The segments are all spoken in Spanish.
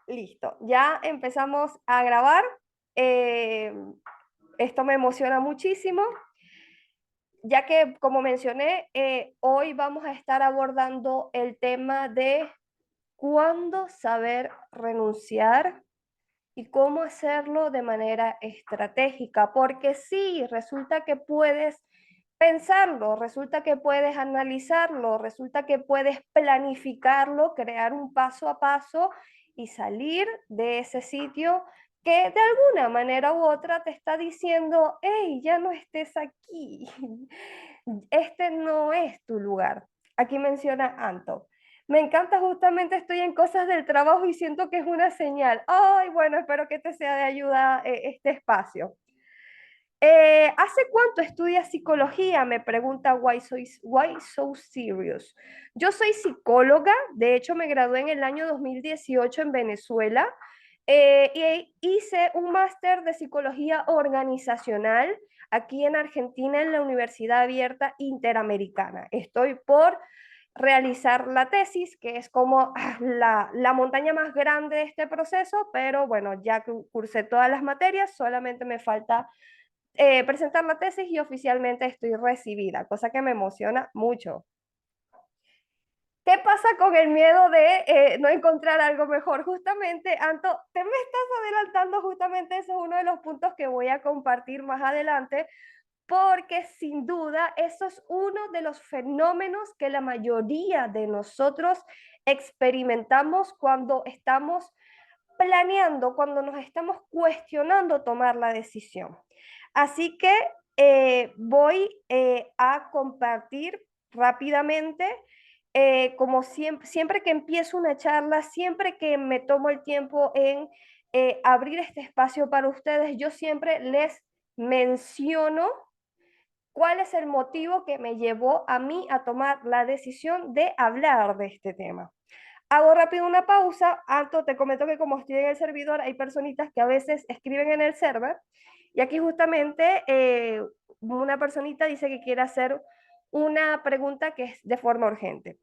Listo, ya empezamos a grabar. Eh, Esto me emociona muchísimo, ya que, como mencioné, hoy vamos a estar abordando el tema de cuándo saber renunciar y cómo hacerlo de manera estratégica, porque sí, resulta que puedes pensarlo, resulta que puedes analizarlo, resulta que puedes planificarlo, crear un paso a paso y salir de ese sitio que de alguna manera u otra te está diciendo, hey, ya no estés aquí, este no es tu lugar. Aquí menciona Anto. Me encanta, justamente estoy en cosas del trabajo y siento que es una señal. Ay, bueno, espero que te sea de ayuda este espacio. ¿Hace cuánto estudias psicología? Me pregunta why so serious. Yo soy psicóloga, de hecho me gradué en el año 2018 en Venezuela y hice un máster de psicología organizacional aquí en Argentina en la Universidad Abierta Interamericana. Estoy por realizar la tesis, que es como la montaña más grande de este proceso, pero bueno, ya que cursé todas las materias, solamente me falta presentar la tesis y oficialmente estoy recibida, cosa que me emociona mucho. ¿Qué pasa con el miedo de no encontrar algo mejor? Justamente, Anto, te me estás adelantando, justamente eso es uno de los puntos que voy a compartir más adelante, porque sin duda eso es uno de los fenómenos que la mayoría de nosotros experimentamos cuando estamos planeando, cuando nos estamos cuestionando tomar la decisión. Así que voy a compartir rápidamente, como siempre que empiezo una charla, siempre que me tomo el tiempo en abrir este espacio para ustedes, yo siempre les menciono cuál es el motivo que me llevó a mí a tomar la decisión de hablar de este tema. Hago rápido una pausa. Anto, te comento que como estoy en el servidor, hay personitas que a veces escriben en el server. Y aquí justamente una personita dice que quiere hacer una pregunta que es de forma urgente.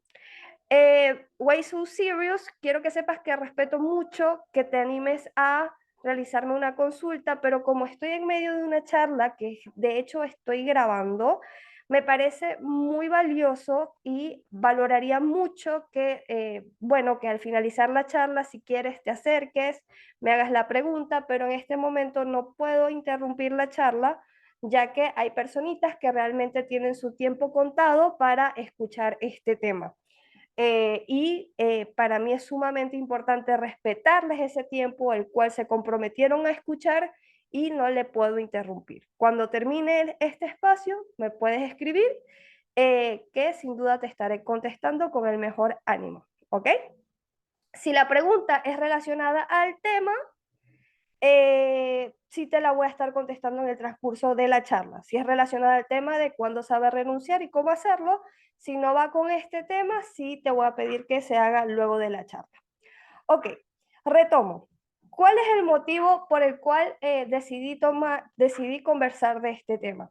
Way So Serious, quiero que sepas que respeto mucho que te animes a realizarme una consulta, pero como estoy en medio de una charla que de hecho estoy grabando, me parece muy valioso y valoraría mucho que, bueno, que al finalizar la charla, si quieres, te acerques, me hagas la pregunta, pero en este momento no puedo interrumpir la charla, ya que hay personitas que realmente tienen su tiempo contado para escuchar este tema. Para mí es sumamente importante respetarles ese tiempo el cual se comprometieron a escuchar y no le puedo interrumpir. Cuando termine este espacio, me puedes escribir que sin duda te estaré contestando con el mejor ánimo, ¿ok? Si la pregunta es relacionada al tema, sí te la voy a estar contestando en el transcurso de la charla. Si es relacionada al tema de cuándo saber renunciar y cómo hacerlo, si no va con este tema, sí te voy a pedir que se haga luego de la charla. Ok, retomo. ¿Cuál es el motivo por el cual decidí conversar de este tema?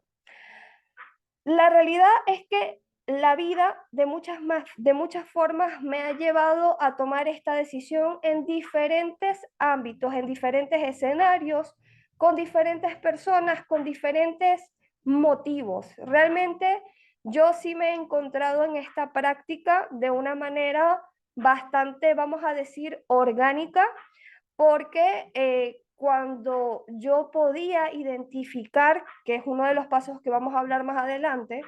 La realidad es que la vida de muchas formas me ha llevado a tomar esta decisión en diferentes ámbitos, en diferentes escenarios, con diferentes personas, con diferentes motivos. Realmente yo sí me he encontrado en esta práctica de una manera bastante, vamos a decir, orgánica, porque cuando yo podía identificar, que es uno de los pasos que vamos a hablar más adelante,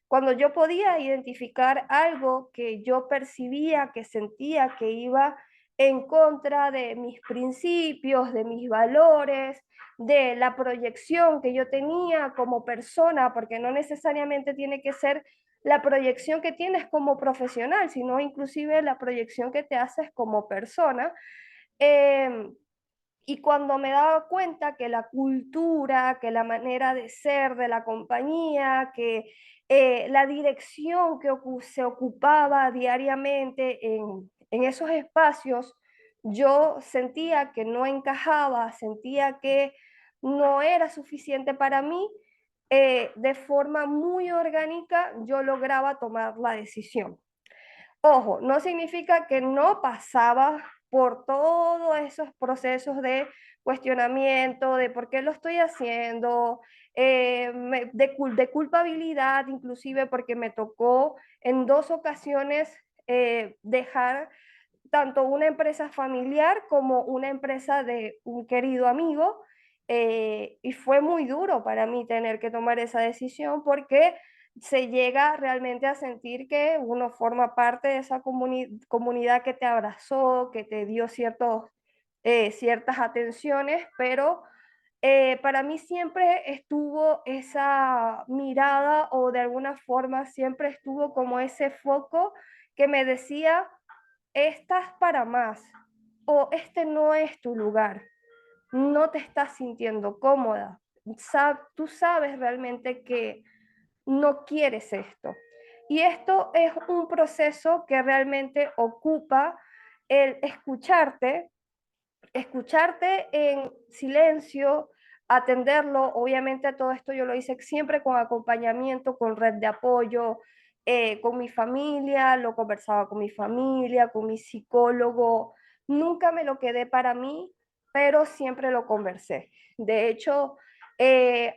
cuando yo podía identificar algo que yo percibía, que sentía que iba en contra de mis principios, de mis valores, de la proyección que yo tenía como persona, porque no necesariamente tiene que ser la proyección que tienes como profesional, sino inclusive la proyección que te haces como persona. Eh, y cuando me daba cuenta que la cultura, que la manera de ser de la compañía, que la dirección que se ocupaba diariamente en esos espacios, yo sentía que no encajaba, sentía que no era suficiente para mí, de forma muy orgánica yo lograba tomar la decisión. Ojo, no significa que no pasaba por todos esos procesos de cuestionamiento, de por qué lo estoy haciendo, de culpabilidad, inclusive porque me tocó en 2 ocasiones dejar tanto una empresa familiar como una empresa de un querido amigo. Y fue muy duro para mí tener que tomar esa decisión porque se llega realmente a sentir que uno forma parte de esa comunidad que te abrazó, que te dio ciertas atenciones, pero para mí siempre estuvo esa mirada o de alguna forma siempre estuvo como ese foco que me decía, estás para más o este no es tu lugar, no te estás sintiendo cómoda, tú sabes realmente que no quieres esto. Y esto es un proceso que realmente ocupa el escucharte en silencio, atenderlo. Obviamente todo esto yo lo hice siempre con acompañamiento, con red de apoyo, con mi familia, lo conversaba con mi familia, con mi psicólogo. Nunca me lo quedé para mí, pero siempre lo conversé. De hecho,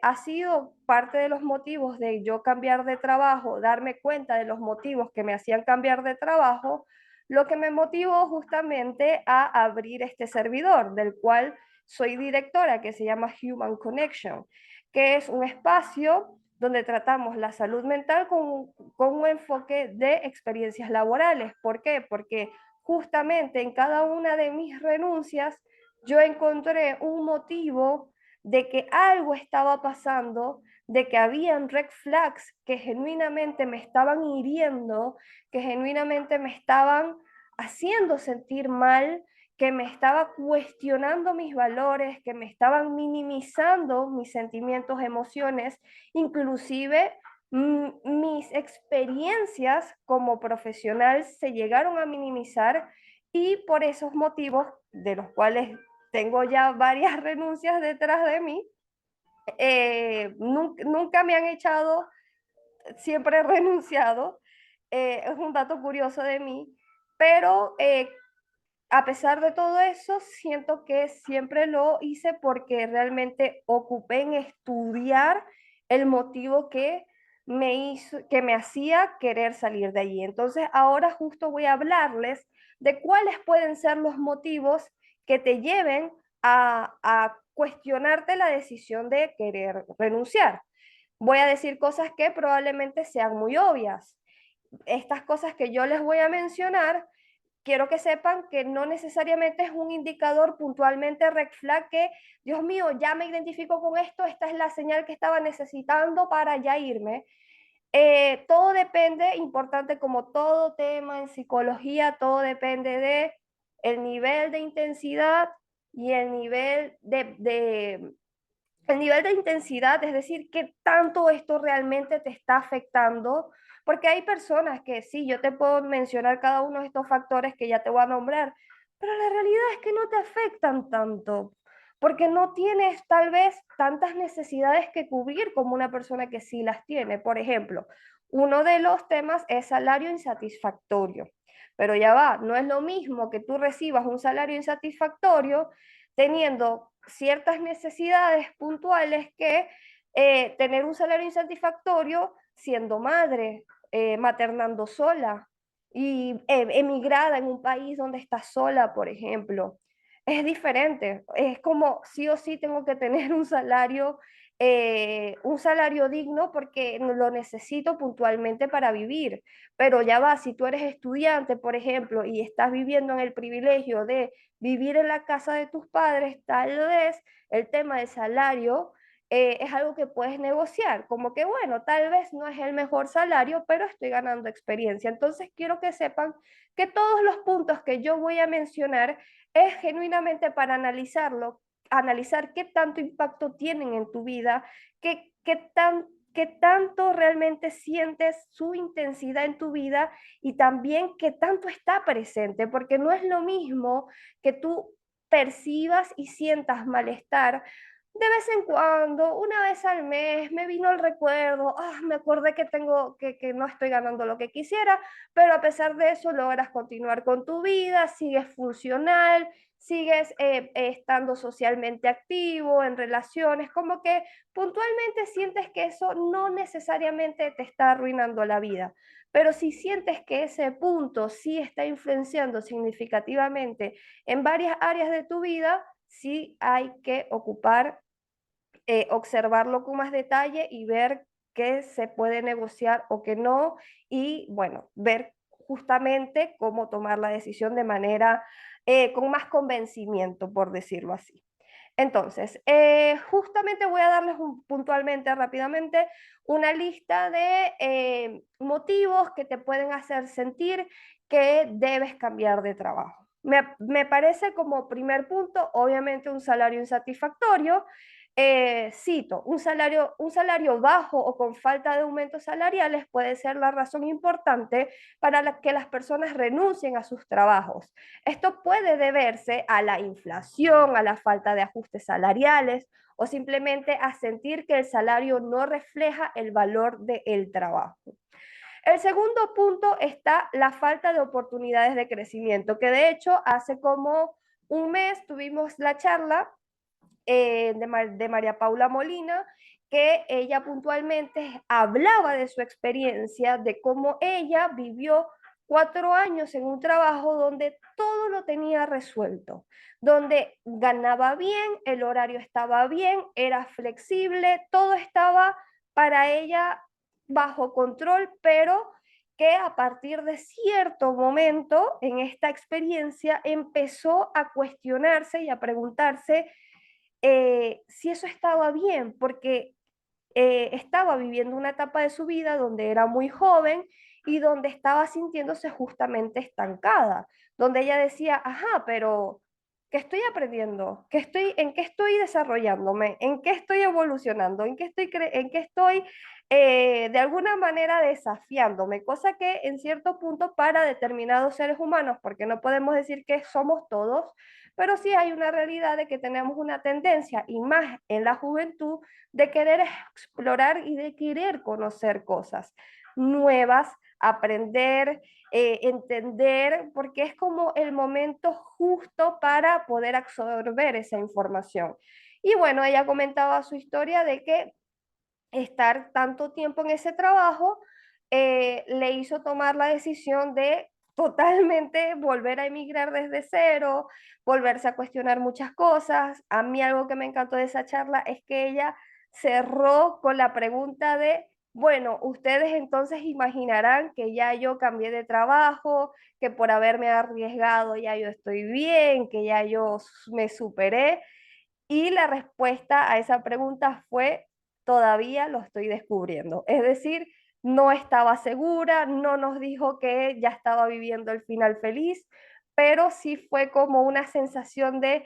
ha sido parte de los motivos de yo cambiar de trabajo, darme cuenta de los motivos que me hacían cambiar de trabajo, lo que me motivó justamente a abrir este servidor, del cual soy directora, que se llama Human Connection, que es un espacio donde tratamos la salud mental con un enfoque de experiencias laborales. ¿Por qué? Porque justamente en cada una de mis renuncias yo encontré un motivo de que algo estaba pasando, de que habían red flags que genuinamente me estaban hiriendo, que genuinamente me estaban haciendo sentir mal, que me estaba cuestionando mis valores, que me estaban minimizando mis sentimientos, emociones, inclusive mis experiencias como profesional se llegaron a minimizar y por esos motivos, de los cuales tengo ya varias renuncias detrás de mí, nunca me han echado, siempre he renunciado. Es un dato curioso de mí, pero a pesar de todo eso, siento que siempre lo hice porque realmente ocupé en estudiar el motivo que me hacía querer salir de allí. Entonces, ahora justo voy a hablarles de cuáles pueden ser los motivos que te lleven a cuestionarte la decisión de querer renunciar. Voy a decir cosas que probablemente sean muy obvias. Estas cosas que yo les voy a mencionar, quiero que sepan que no necesariamente es un indicador puntualmente red flag que, Dios mío, ya me identifico con esto, esta es la señal que estaba necesitando para ya irme. Todo depende, importante como todo tema en psicología, todo depende de el nivel de intensidad y el nivel de intensidad, es decir, qué tanto esto realmente te está afectando, porque hay personas que sí, yo te puedo mencionar cada uno de estos factores que ya te voy a nombrar, pero la realidad es que no te afectan tanto, porque no tienes tal vez tantas necesidades que cubrir como una persona que sí las tiene. Por ejemplo, uno de los temas es salario insatisfactorio, pero ya va, no es lo mismo que tú recibas un salario insatisfactorio teniendo ciertas necesidades puntuales que tener un salario insatisfactorio siendo madre, maternando sola y emigrada en un país donde estás sola, por ejemplo. Es diferente, es como sí o sí tengo que tener un salario digno porque lo necesito puntualmente para vivir. Pero ya va, si tú eres estudiante, por ejemplo, y estás viviendo en el privilegio de vivir en la casa de tus padres, tal vez el tema del salario es algo que puedes negociar, como que bueno, tal vez no es el mejor salario, pero estoy ganando experiencia. Entonces quiero que sepan que todos los puntos que yo voy a mencionar es genuinamente para analizar qué tanto impacto tienen en tu vida, qué tanto realmente sientes su intensidad en tu vida y también qué tanto está presente, porque no es lo mismo que tú percibas y sientas malestar de vez en cuando, una vez al mes, me vino el recuerdo, me acordé que que no estoy ganando lo que quisiera, pero a pesar de eso logras continuar con tu vida, sigues funcional, sigues estando socialmente activo, en relaciones, como que puntualmente sientes que eso no necesariamente te está arruinando la vida. Pero si sientes que ese punto sí está influenciando significativamente en varias áreas de tu vida, sí hay que observarlo con más detalle y ver qué se puede negociar o qué no, y bueno, ver justamente cómo tomar la decisión de manera con más convencimiento, por decirlo así. Entonces, justamente voy a darles puntualmente, rápidamente, una lista de motivos que te pueden hacer sentir que debes cambiar de trabajo. Me parece como primer punto, obviamente, un salario insatisfactorio. Cito, un salario bajo o con falta de aumentos salariales puede ser la razón importante para que las personas renuncien a sus trabajos. Esto puede deberse a la inflación, a la falta de ajustes salariales o simplemente a sentir que el salario no refleja el valor del trabajo. El segundo punto está la falta de oportunidades de crecimiento, que de hecho hace como un mes tuvimos la charla de María Paula Molina, que ella puntualmente hablaba de su experiencia, de cómo ella vivió 4 años en un trabajo donde todo lo tenía resuelto, donde ganaba bien, el horario estaba bien, era flexible, todo estaba para ella bajo control, pero que a partir de cierto momento en esta experiencia empezó a cuestionarse y a preguntarse si eso estaba bien, porque estaba viviendo una etapa de su vida donde era muy joven y donde estaba sintiéndose justamente estancada, donde ella decía, ajá, pero ¿qué estoy aprendiendo? ¿En qué estoy desarrollándome? ¿En qué estoy evolucionando? ¿En qué estoy de alguna manera desafiándome? Cosa que en cierto punto para determinados seres humanos, porque no podemos decir que somos todos, pero sí hay una realidad de que tenemos una tendencia, y más en la juventud, de querer explorar y de querer conocer cosas nuevas, aprender, entender, porque es como el momento justo para poder absorber esa información. Y bueno, ella comentaba su historia de que estar tanto tiempo en ese trabajo le hizo tomar la decisión de totalmente volver a emigrar desde cero, volverse a cuestionar muchas cosas. A mí algo que me encantó de esa charla es que ella cerró con la pregunta de, bueno, ustedes entonces imaginarán que ya yo cambié de trabajo, que por haberme arriesgado ya yo estoy bien, que ya yo me superé. Y la respuesta a esa pregunta fue, todavía lo estoy descubriendo. Es decir, no estaba segura, no nos dijo que ya estaba viviendo el final feliz, pero sí fue como una sensación de,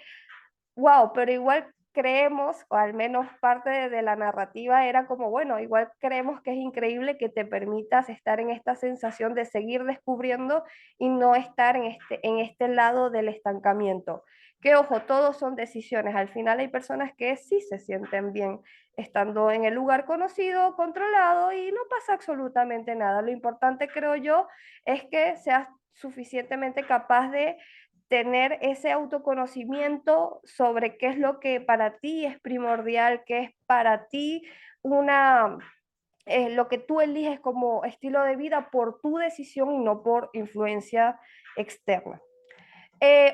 wow, pero igual creemos, o al menos parte de la narrativa era como, bueno, igual creemos que es increíble que te permitas estar en esta sensación de seguir descubriendo y no estar en este lado del estancamiento. Que ojo, todos son decisiones. Al final hay personas que sí se sienten bien estando en el lugar conocido, controlado, y no pasa absolutamente nada. Lo importante, creo yo, es que seas suficientemente capaz de tener ese autoconocimiento sobre qué es lo que para ti es primordial, qué es para ti una, lo que tú eliges como estilo de vida por tu decisión y no por influencia externa.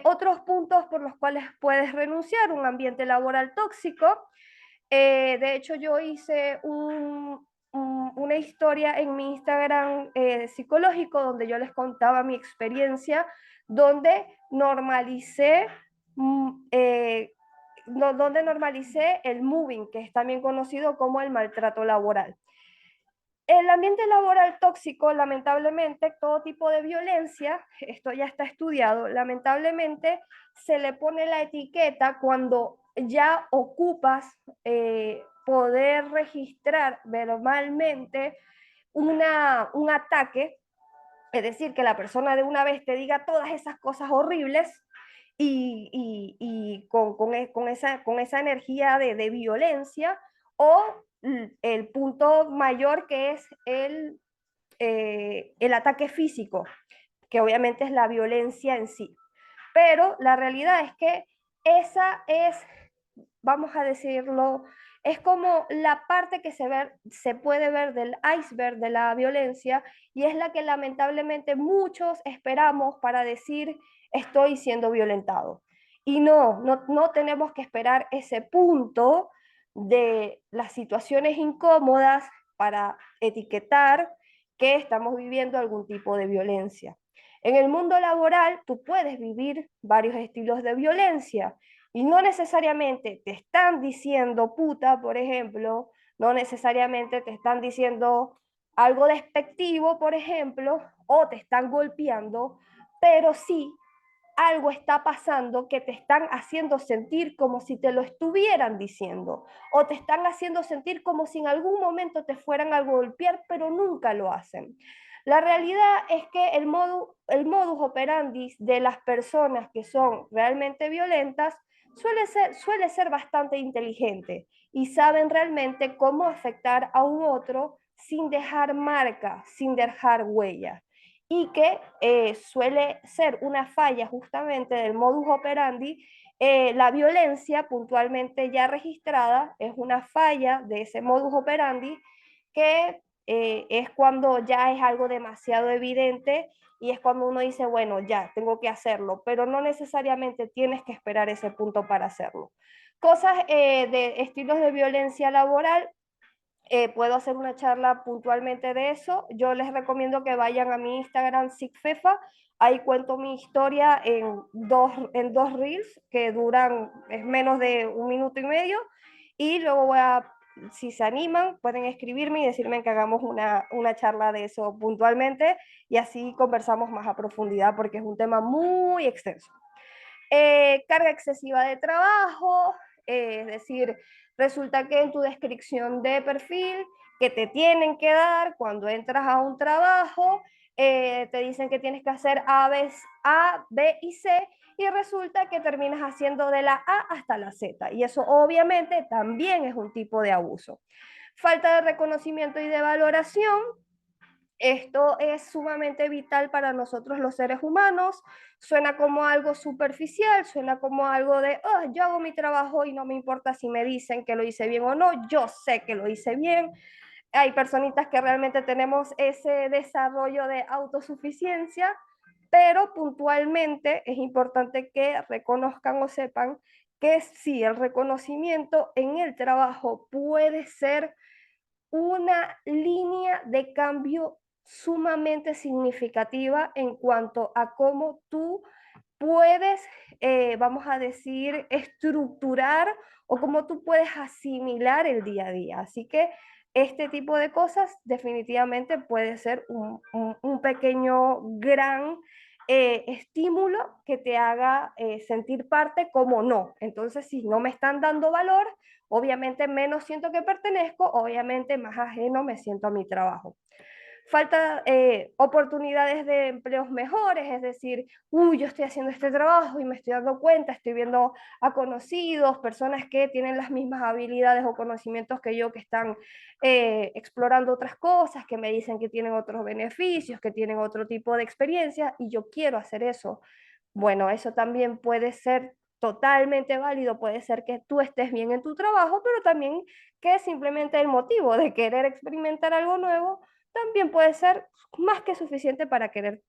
Otros puntos por los cuales puedes renunciar: un ambiente laboral tóxico. De hecho, yo hice una historia en mi Instagram psicológico donde yo les contaba mi experiencia, donde normalicé, mm, eh, donde normalicé el moving, que es también conocido como el maltrato laboral. El ambiente laboral tóxico, lamentablemente, todo tipo de violencia, esto ya está estudiado, lamentablemente se le pone la etiqueta cuando ya ocupas poder registrar verbalmente un ataque, es decir, que la persona de una vez te diga todas esas cosas horribles con esa energía de violencia, o el punto mayor que es el ataque físico, que obviamente es la violencia en sí. Pero la realidad es que esa es, vamos a decirlo, es como la parte que se puede ver del iceberg de la violencia, y es la que lamentablemente muchos esperamos para decir estoy siendo violentado. Y no tenemos que esperar ese punto de las situaciones incómodas para etiquetar que estamos viviendo algún tipo de violencia. En el mundo laboral, tú puedes vivir varios estilos de violencia y no necesariamente te están diciendo puta, por ejemplo, no necesariamente te están diciendo algo despectivo, por ejemplo, o te están golpeando, pero sí algo está pasando que te están haciendo sentir como si te lo estuvieran diciendo, o te están haciendo sentir como si en algún momento te fueran a golpear, pero nunca lo hacen. La realidad es que el modus operandi de las personas que son realmente violentas suele ser bastante inteligente y saben realmente cómo afectar a un otro sin dejar marca, sin dejar huella, y que suele ser una falla justamente del modus operandi. La violencia puntualmente ya registrada es una falla de ese modus operandi, que es cuando ya es algo demasiado evidente y es cuando uno dice, bueno, ya, tengo que hacerlo, pero no necesariamente tienes que esperar ese punto para hacerlo. Cosas de estilos de violencia laboral, puedo hacer una charla puntualmente de eso. Yo les recomiendo que vayan a mi Instagram, SIGFEFA. Ahí cuento mi historia en dos reels que duran es menos de un minuto y medio. Y luego si se animan, pueden escribirme y decirme que hagamos una charla de eso puntualmente, y así conversamos más a profundidad porque es un tema muy extenso. Carga excesiva de trabajo, es decir, resulta que en tu descripción de perfil que te tienen que dar cuando entras a un trabajo, te dicen que tienes que hacer A, B y C, y resulta que terminas haciendo de la A hasta la Z, y eso obviamente también es un tipo de abuso. Falta de reconocimiento y de valoración. Esto es sumamente vital para nosotros los seres humanos. Suena como algo superficial, suena como algo de, oh, yo hago mi trabajo y no me importa si me dicen que lo hice bien o no, yo sé que lo hice bien. Hay personitas que realmente tenemos ese desarrollo de autosuficiencia, pero puntualmente es importante que reconozcan o sepan que sí, el reconocimiento en el trabajo puede ser una línea de cambio sumamente significativa en cuanto a cómo tú puedes, vamos a decir, estructurar, o cómo tú puedes asimilar el día a día. Así que este tipo de cosas definitivamente puede ser un pequeño, gran estímulo que te haga sentir parte, como no. Entonces, si no me están dando valor, obviamente menos siento que pertenezco, obviamente más ajeno me siento a mi trabajo. Falta oportunidades de empleos mejores, es decir, uy, yo estoy haciendo este trabajo y me estoy dando cuenta, estoy viendo a conocidos, personas que tienen las mismas habilidades o conocimientos que yo, que están explorando otras cosas, que me dicen que tienen otros beneficios, que tienen otro tipo de experiencia, y yo quiero hacer eso. Bueno, eso también puede ser totalmente válido, puede ser que tú estés bien en tu trabajo, pero también que simplemente el motivo de querer experimentar algo nuevo también puede ser más que suficiente para querer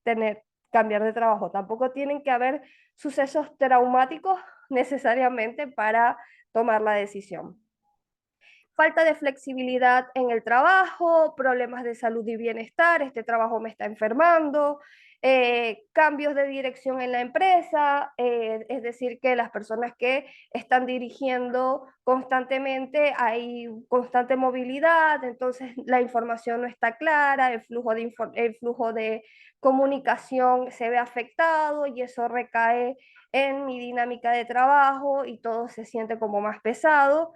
cambiar de trabajo. Tampoco tienen que haber sucesos traumáticos necesariamente para tomar la decisión. Falta de flexibilidad en el trabajo, problemas de salud y bienestar, este trabajo me está enfermando, cambios de dirección en la empresa, es decir, que las personas que están dirigiendo constantemente, hay constante movilidad, entonces la información no está clara, el flujo de comunicación se ve afectado, y eso recae en mi dinámica de trabajo y todo se siente como más pesado.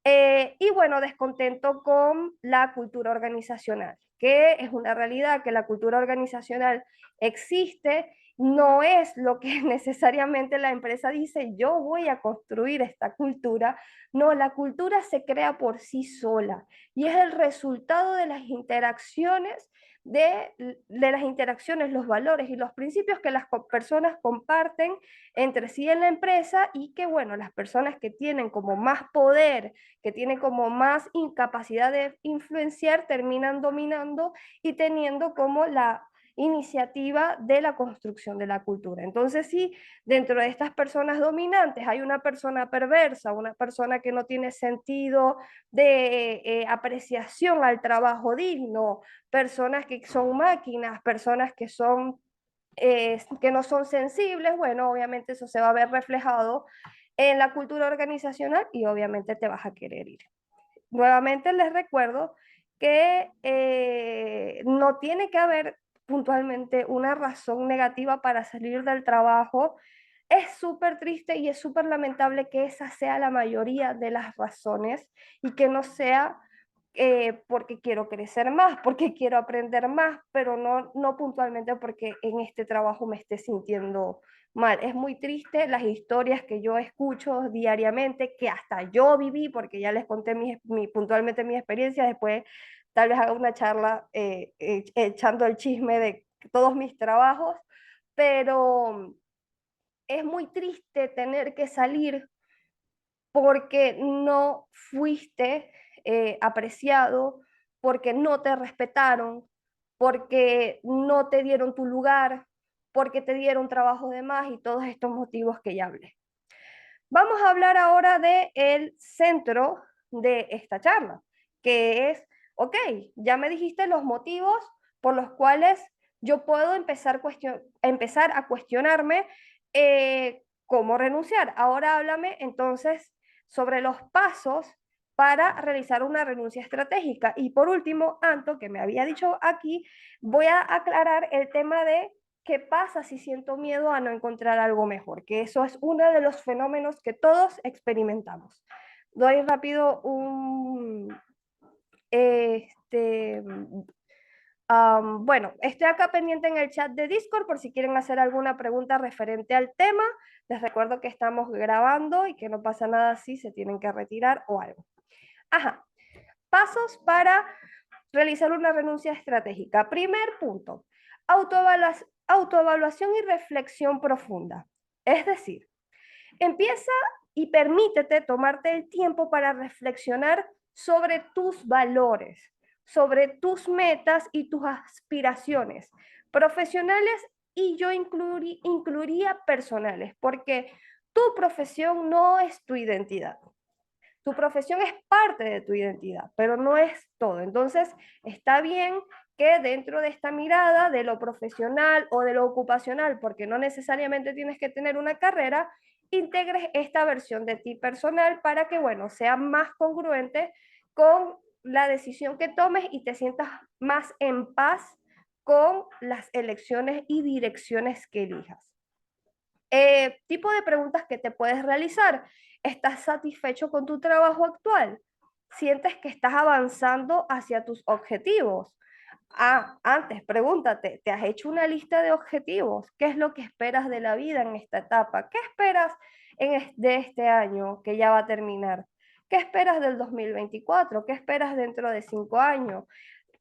Y bueno, descontento con la cultura organizacional, que es una realidad, que la cultura organizacional existe no es lo que necesariamente la empresa dice, yo voy a construir esta cultura. No, la cultura se crea por sí sola y es el resultado de las interacciones, de las interacciones, los valores y los principios que las personas comparten entre sí en la empresa y que, bueno, las personas que tienen como más poder, que tienen como más incapacidad de influenciar, terminan dominando y teniendo como la iniciativa de la construcción de la cultura. Entonces, si dentro de estas personas dominantes hay una persona perversa, una persona que no tiene sentido de apreciación al trabajo digno, personas que son máquinas, personas que no son sensibles, bueno, obviamente eso se va a ver reflejado en la cultura organizacional y obviamente te vas a querer ir. Nuevamente les recuerdo que no tiene que haber puntualmente una razón negativa para salir del trabajo. Es súper triste y es súper lamentable que esa sea la mayoría de las razones y que no sea porque quiero crecer más, porque quiero aprender más, pero no puntualmente porque en este trabajo me esté sintiendo mal. Es muy triste las historias que yo escucho diariamente, que hasta yo viví, porque ya les conté puntualmente mi experiencia, después tal vez haga una charla echando el chisme de todos mis trabajos, pero es muy triste tener que salir porque no fuiste apreciado, porque no te respetaron, porque no te dieron tu lugar, porque te dieron trabajo de más y todos estos motivos que ya hablé. Vamos a hablar ahora del centro de esta charla, que es, ok, ya me dijiste los motivos por los cuales yo puedo empezar a cuestionarme cómo renunciar. Ahora háblame entonces sobre los pasos para realizar una renuncia estratégica. Y por último, Anto, que me había dicho aquí, voy a aclarar el tema de qué pasa si siento miedo a no encontrar algo mejor, que eso es uno de los fenómenos que todos experimentamos. Doy rápido un, este, bueno, estoy acá pendiente en el chat de Discord por si quieren hacer alguna pregunta referente al tema. Les recuerdo que estamos grabando y que no pasa nada si se tienen que retirar o algo. Ajá, pasos para realizar una renuncia estratégica. Primer punto, autoevaluación y reflexión profunda. Es decir, empieza y permítete tomarte el tiempo para reflexionar sobre tus valores, sobre tus metas y tus aspiraciones profesionales y yo incluiría personales, porque tu profesión no es tu identidad. Tu profesión es parte de tu identidad, pero no es todo. Entonces, está bien que dentro de esta mirada de lo profesional o de lo ocupacional, porque no necesariamente tienes que tener una carrera, integres esta versión de ti personal para que, bueno, sea más congruente con la decisión que tomes y te sientas más en paz con las elecciones y direcciones que elijas. Tipo de preguntas que te puedes realizar. ¿Estás satisfecho con tu trabajo actual? ¿Sientes que estás avanzando hacia tus objetivos? Antes, pregúntate, ¿te has hecho una lista de objetivos? ¿Qué es lo que esperas de la vida en esta etapa? ¿Qué esperas de este año que ya va a terminar? ¿Qué esperas del 2024? ¿Qué esperas dentro de 5 años?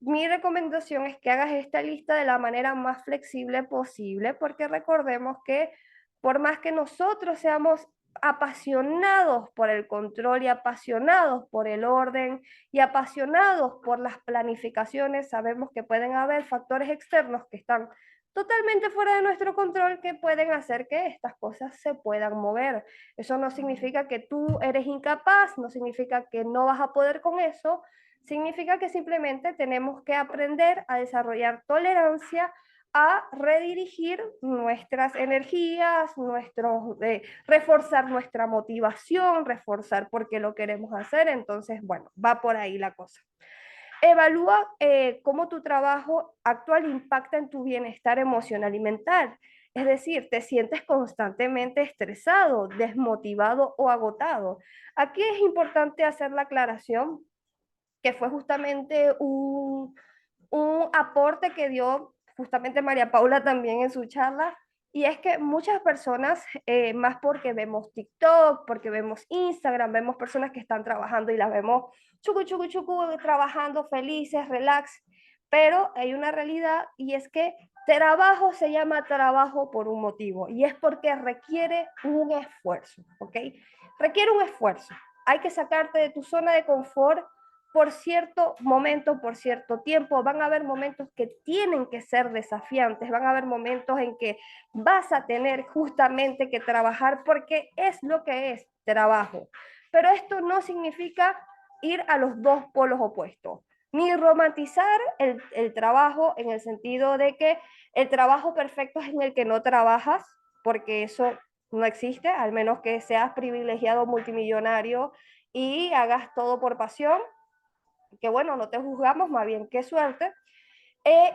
Mi recomendación es que hagas esta lista de la manera más flexible posible, porque recordemos que por más que nosotros seamos apasionados por el control y apasionados por el orden y apasionados por las planificaciones, sabemos que pueden haber factores externos que están totalmente fuera de nuestro control que pueden hacer que estas cosas se puedan mover. Eso no significa que tú eres incapaz, no significa que no vas a poder con eso, significa que simplemente tenemos que aprender a desarrollar tolerancia, a redirigir nuestras energías, reforzar nuestra motivación, reforzar por qué lo queremos hacer. Entonces, bueno, va por ahí la cosa. Evalúa cómo tu trabajo actual impacta en tu bienestar emocional y mental. Es decir, te sientes constantemente estresado, desmotivado o agotado. Aquí es importante hacer la aclaración que fue justamente un aporte que dio justamente María Paula también en su charla, Y es que muchas personas, más porque vemos TikTok, porque vemos Instagram, vemos personas que están trabajando y las vemos chucu, chucu, chucu, trabajando felices, relax, pero hay una realidad y es que trabajo se llama trabajo por un motivo y es porque requiere un esfuerzo, ¿ok? Requiere un esfuerzo. Hay que sacarte de tu zona de confort por cierto momento, por cierto tiempo. Van a haber momentos que tienen que ser desafiantes, van a haber momentos en que vas a tener justamente que trabajar porque es lo que es trabajo. Pero esto no significa ir a los dos polos opuestos, ni romantizar el trabajo en el sentido de que el trabajo perfecto es en el que no trabajas, porque eso no existe, al menos que seas privilegiado multimillonario y hagas todo por pasión, que bueno, no te juzgamos, más bien qué suerte.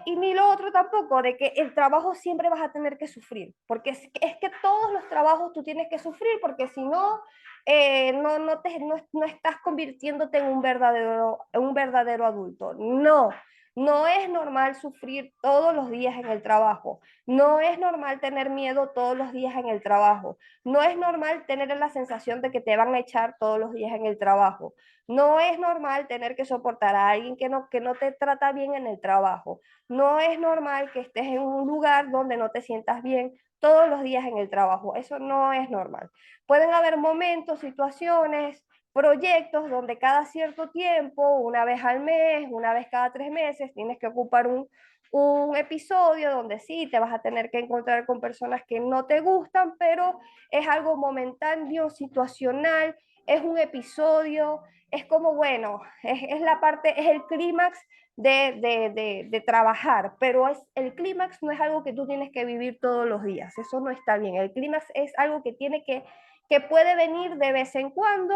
Y ni lo otro tampoco, de que el trabajo siempre vas a tener que sufrir, porque es que todos los trabajos tú tienes que sufrir, porque si no, no estás convirtiéndote en un verdadero adulto. No, no es normal sufrir todos los días en el trabajo, no es normal tener miedo todos los días en el trabajo, no es normal tener la sensación de que te van a echar todos los días en el trabajo, no es normal tener que soportar a alguien que no te trata bien en el trabajo. No es normal que estés en un lugar donde no te sientas bien todos los días en el trabajo. Eso no es normal. Pueden haber momentos, situaciones, proyectos donde cada cierto tiempo, una vez al mes, una vez cada 3 meses, tienes que ocupar un episodio donde sí te vas a tener que encontrar con personas que no te gustan, pero es algo momentáneo, situacional, es un episodio, es como, bueno, es la parte, es el clímax de trabajar, pero el clímax no es algo que tú tienes que vivir todos los días, eso no está bien. El clímax es algo que puede venir de vez en cuando,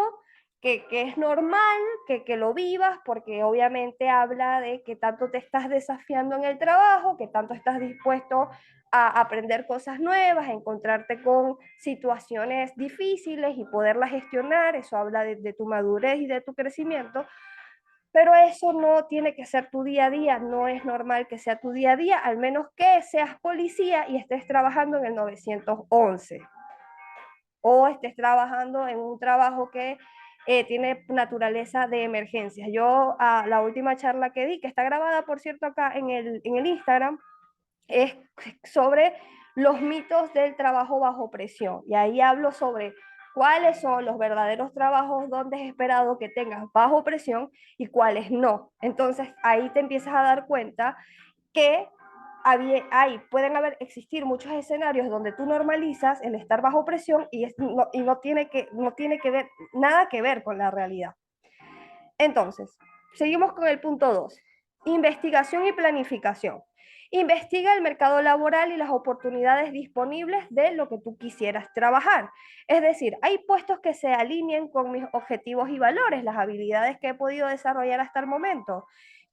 que es normal que lo vivas, porque obviamente habla de que tanto te estás desafiando en el trabajo, que tanto estás dispuesto a aprender cosas nuevas, a encontrarte con situaciones difíciles y poderlas gestionar. Eso habla de tu madurez y de tu crecimiento, pero eso no tiene que ser tu día a día, no es normal que sea tu día a día, al menos que seas policía y estés trabajando en el 911 o estés trabajando en un trabajo que tiene naturaleza de emergencias. Yo, la última charla que di, que está grabada, por cierto, acá en el Instagram, es sobre los mitos del trabajo bajo presión. Y ahí hablo sobre cuáles son los verdaderos trabajos donde es esperado que tengas bajo presión y cuáles no. Entonces ahí te empiezas a dar cuenta que pueden existir muchos escenarios donde tú normalizas el estar bajo presión y no tiene que ver, nada que ver con la realidad. Entonces, seguimos con el punto 2. Investigación y planificación. Investiga el mercado laboral y las oportunidades disponibles de lo que tú quisieras trabajar. Es decir, hay puestos que se alineen con mis objetivos y valores, las habilidades que he podido desarrollar hasta el momento.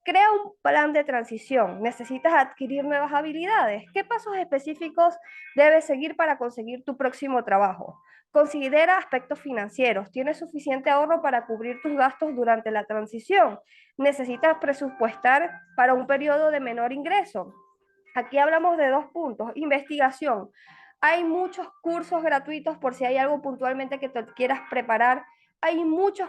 Crea un plan de transición. ¿Necesitas adquirir nuevas habilidades? ¿Qué pasos específicos debes seguir para conseguir tu próximo trabajo? Considera aspectos financieros. ¿Tienes suficiente ahorro para cubrir tus gastos durante la transición? ¿Necesitas presupuestar para un periodo de menor ingreso? Aquí hablamos de 2 puntos. Investigación. Hay muchos cursos gratuitos por si hay algo puntualmente que te quieras preparar. Hay muchos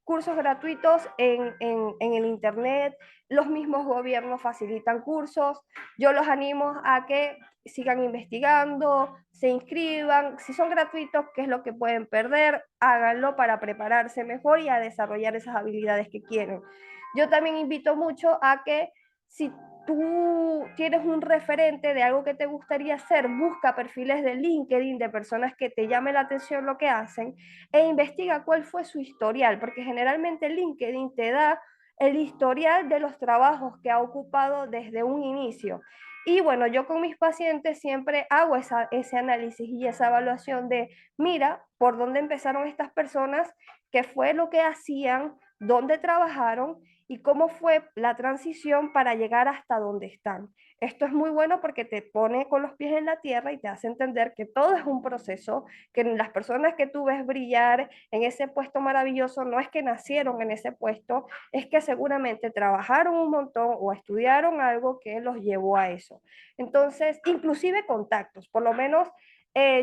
cursos gratuitos en el Internet. Los mismos gobiernos facilitan cursos. Yo los animo a que sigan investigando, se inscriban. Si son gratuitos, ¿qué es lo que pueden perder? Háganlo para prepararse mejor y a desarrollar esas habilidades que quieren. Yo también invito mucho a que si tú tienes un referente de algo que te gustaría hacer, busca perfiles de LinkedIn de personas que te llame la atención lo que hacen e investiga cuál fue su historial, porque generalmente LinkedIn te da el historial de los trabajos que ha ocupado desde un inicio. Y bueno, yo con mis pacientes siempre hago ese análisis y esa evaluación de, mira, por dónde empezaron estas personas, qué fue lo que hacían, dónde trabajaron y cómo fue la transición para llegar hasta donde están. Esto es muy bueno porque te pone con los pies en la tierra y te hace entender que todo es un proceso, que las personas que tú ves brillar en ese puesto maravilloso no es que nacieron en ese puesto, es que seguramente trabajaron un montón o estudiaron algo que los llevó a eso. Entonces, inclusive contactos, por lo menos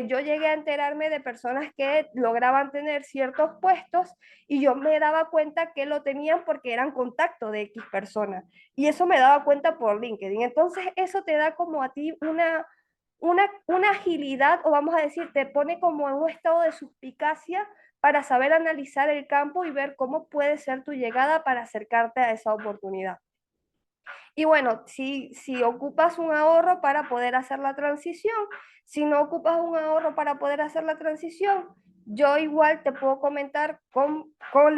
yo llegué a enterarme de personas que lograban tener ciertos puestos y yo me daba cuenta que lo tenían porque eran contacto de X personas. Y eso me daba cuenta por LinkedIn. Entonces, eso te da como a ti una agilidad, o vamos a decir, te pone como en un estado de suspicacia para saber analizar el campo y ver cómo puede ser tu llegada para acercarte a esa oportunidad. Y bueno, si ocupas un ahorro para poder hacer la transición, si no ocupas un ahorro para poder hacer la transición, yo igual te puedo comentar con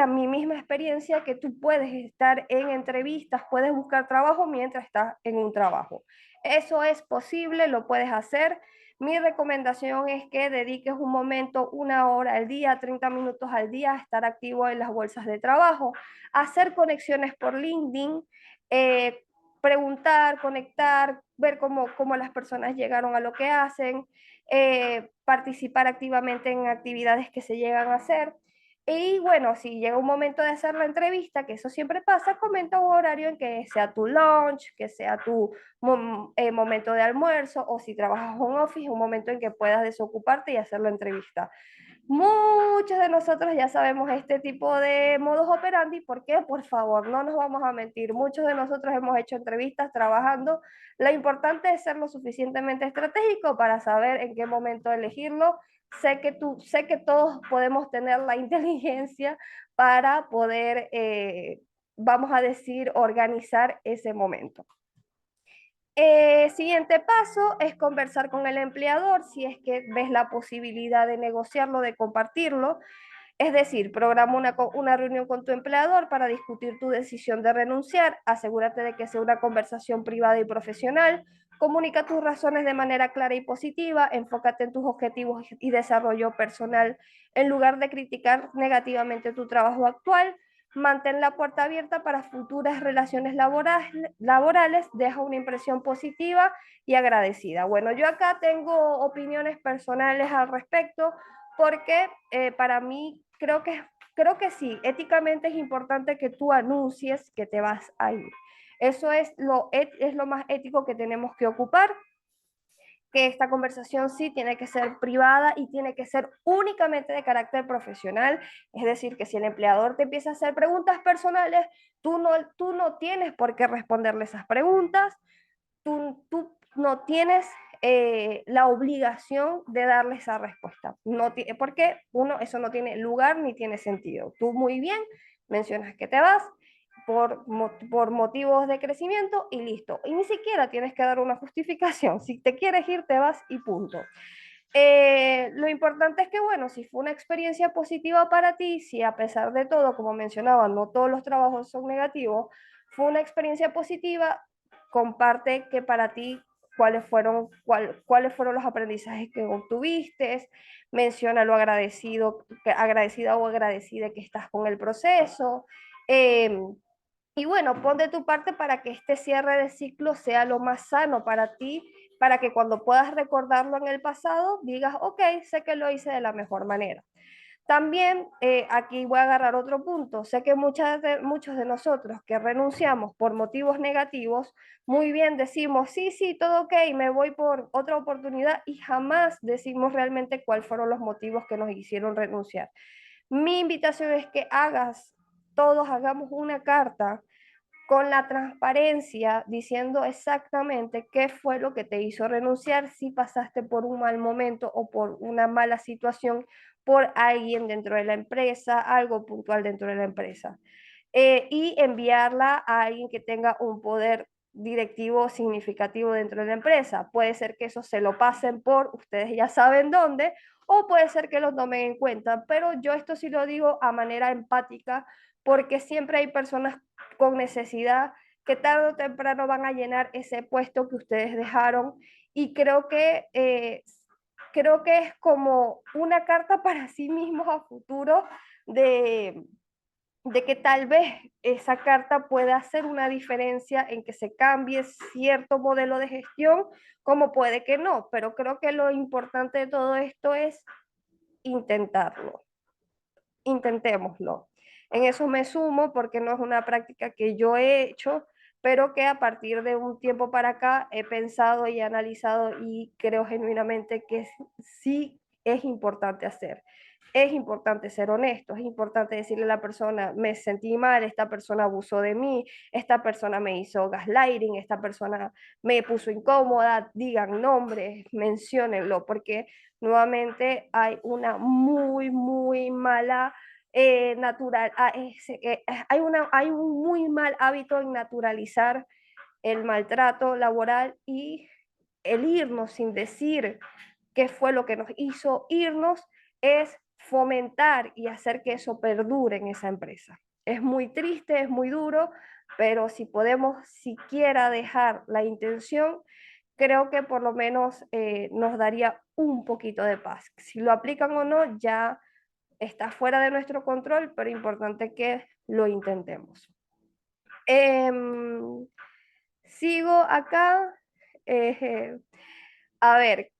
mi misma experiencia que tú puedes estar en entrevistas, puedes buscar trabajo mientras estás en un trabajo. Eso es posible, lo puedes hacer. Mi recomendación es que dediques un momento, 1 hora al día, 30 minutos al día a estar activo en las bolsas de trabajo, hacer conexiones por LinkedIn, eh, preguntar, conectar, ver cómo las personas llegaron a lo que hacen, participar activamente en actividades que se llegan a hacer. Y bueno, si llega un momento de hacer la entrevista, que eso siempre pasa, comenta un horario en que sea tu lunch, que sea tu momento de almuerzo, o si trabajas home office, un momento en que puedas desocuparte y hacer la entrevista. Muchos de nosotros ya sabemos este tipo de modus operandi, porque por favor, no nos vamos a mentir, muchos de nosotros hemos hecho entrevistas trabajando. Lo importante es ser lo suficientemente estratégico para saber en qué momento elegirlo. Sé que todos podemos tener la inteligencia para poder, vamos a decir, organizar ese momento. Siguiente paso es conversar con el empleador si es que ves la posibilidad de negociarlo, de compartirlo. Es decir, programa una reunión con tu empleador para discutir tu decisión de renunciar. Asegúrate de que sea una conversación privada y profesional. Comunica tus razones de manera clara y positiva. Enfócate en tus objetivos y desarrollo personal en lugar de criticar negativamente tu trabajo actual. Mantén la puerta abierta para futuras relaciones laborales. Deja una impresión positiva y agradecida. Bueno, yo acá tengo opiniones personales al respecto porque para mí creo que sí, éticamente es importante que tú anuncies que te vas a ir. Eso es lo más ético que tenemos que ocupar, que esta conversación sí tiene que ser privada y tiene que ser únicamente de carácter profesional. Es decir, que si el empleador te empieza a hacer preguntas personales, tú no tienes por qué responderle esas preguntas, tú no tienes la obligación de darle esa respuesta. No porque uno, eso no tiene lugar ni tiene sentido. Tú muy bien mencionas que te vas por motivos de crecimiento y listo. Y ni siquiera tienes que dar una justificación. Si te quieres ir, te vas y punto. Lo importante es que, bueno, si fue una experiencia positiva para ti, si a pesar de todo, como mencionaba, no todos los trabajos son negativos, fue una experiencia positiva, comparte que para ti cuáles fueron los aprendizajes que obtuviste, menciona lo agradecida o agradecida que estás con el proceso. Eh, y bueno, pon de tu parte para que este cierre de ciclo sea lo más sano para ti, para que cuando puedas recordarlo en el pasado digas, ok, sé que lo hice de la mejor manera. También aquí voy a agarrar otro punto. Sé que muchos de nosotros que renunciamos por motivos negativos, muy bien decimos, sí, sí, todo ok, me voy por otra oportunidad y jamás decimos realmente cuáles fueron los motivos que nos hicieron renunciar. Mi invitación es que todos hagamos una carta con la transparencia, diciendo exactamente qué fue lo que te hizo renunciar, si pasaste por un mal momento o por una mala situación por alguien dentro de la empresa, algo puntual dentro de la empresa. Y enviarla a alguien que tenga un poder directivo significativo dentro de la empresa. Puede ser que eso se lo pasen por, ustedes ya saben dónde, o puede ser que lo tomen en cuenta, pero yo esto sí lo digo a manera empática, porque siempre hay personas con necesidad que tarde o temprano van a llenar ese puesto que ustedes dejaron y creo que es como una carta para sí mismos a futuro de, de que tal vez esa carta pueda hacer una diferencia en que se cambie cierto modelo de gestión, como puede que no, pero creo que lo importante de todo esto es intentarlo. Intentémoslo. En eso me sumo porque no es una práctica que yo he hecho, pero que a partir de un tiempo para acá he pensado y analizado y creo genuinamente que sí es importante hacer. Es importante ser honesto, es importante decirle a la persona, me sentí mal, esta persona abusó de mí, esta persona me hizo gaslighting, esta persona me puso incómoda, digan nombres, menciónenlo, porque nuevamente hay una muy mala natural, hay un muy mal hábito en naturalizar el maltrato laboral y el irnos sin decir qué fue lo que nos hizo irnos es fomentar y hacer que eso perdure en esa empresa. Es muy triste, es muy duro, pero si podemos siquiera dejar la intención, creo que por lo menos nos daría un poquito de paz. Si lo aplican o no, ya está fuera de nuestro control, pero importante que lo intentemos. Em, Sigo acá. eh, a ver,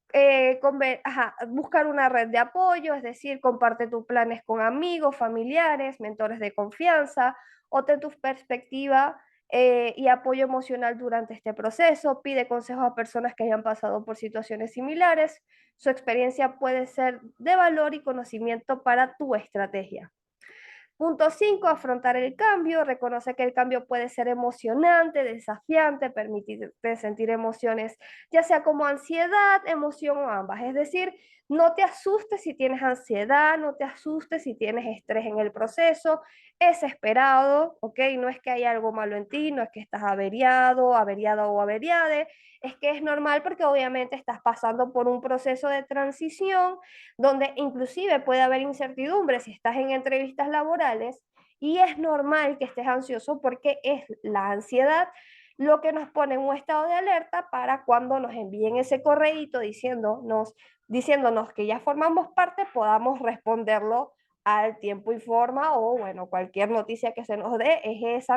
buscar una red de apoyo, es decir, comparte tus planes con amigos, familiares, mentores de confianza, o ten tu perspectiva y apoyo emocional durante este proceso. Pide consejos a personas que hayan pasado por situaciones similares. Su experiencia puede ser de valor y conocimiento para tu estrategia. Punto 5, afrontar el cambio. Reconoce que el cambio puede ser emocionante, desafiante, permitirte sentir emociones, ya sea como ansiedad, emoción o ambas. Es decir, no te asustes si tienes ansiedad, no te asustes si tienes estrés en el proceso, es esperado, ¿ok? No es que haya algo malo en ti, no es que estás averiado, averiada o averiade, es que es normal porque obviamente estás pasando por un proceso de transición donde inclusive puede haber incertidumbre si estás en entrevistas laborales y es normal que estés ansioso porque es la ansiedad lo que nos pone en un estado de alerta para cuando nos envíen ese correíto diciéndonos que ya formamos parte, podamos responderlo al tiempo y forma o bueno, cualquier noticia que se nos dé, es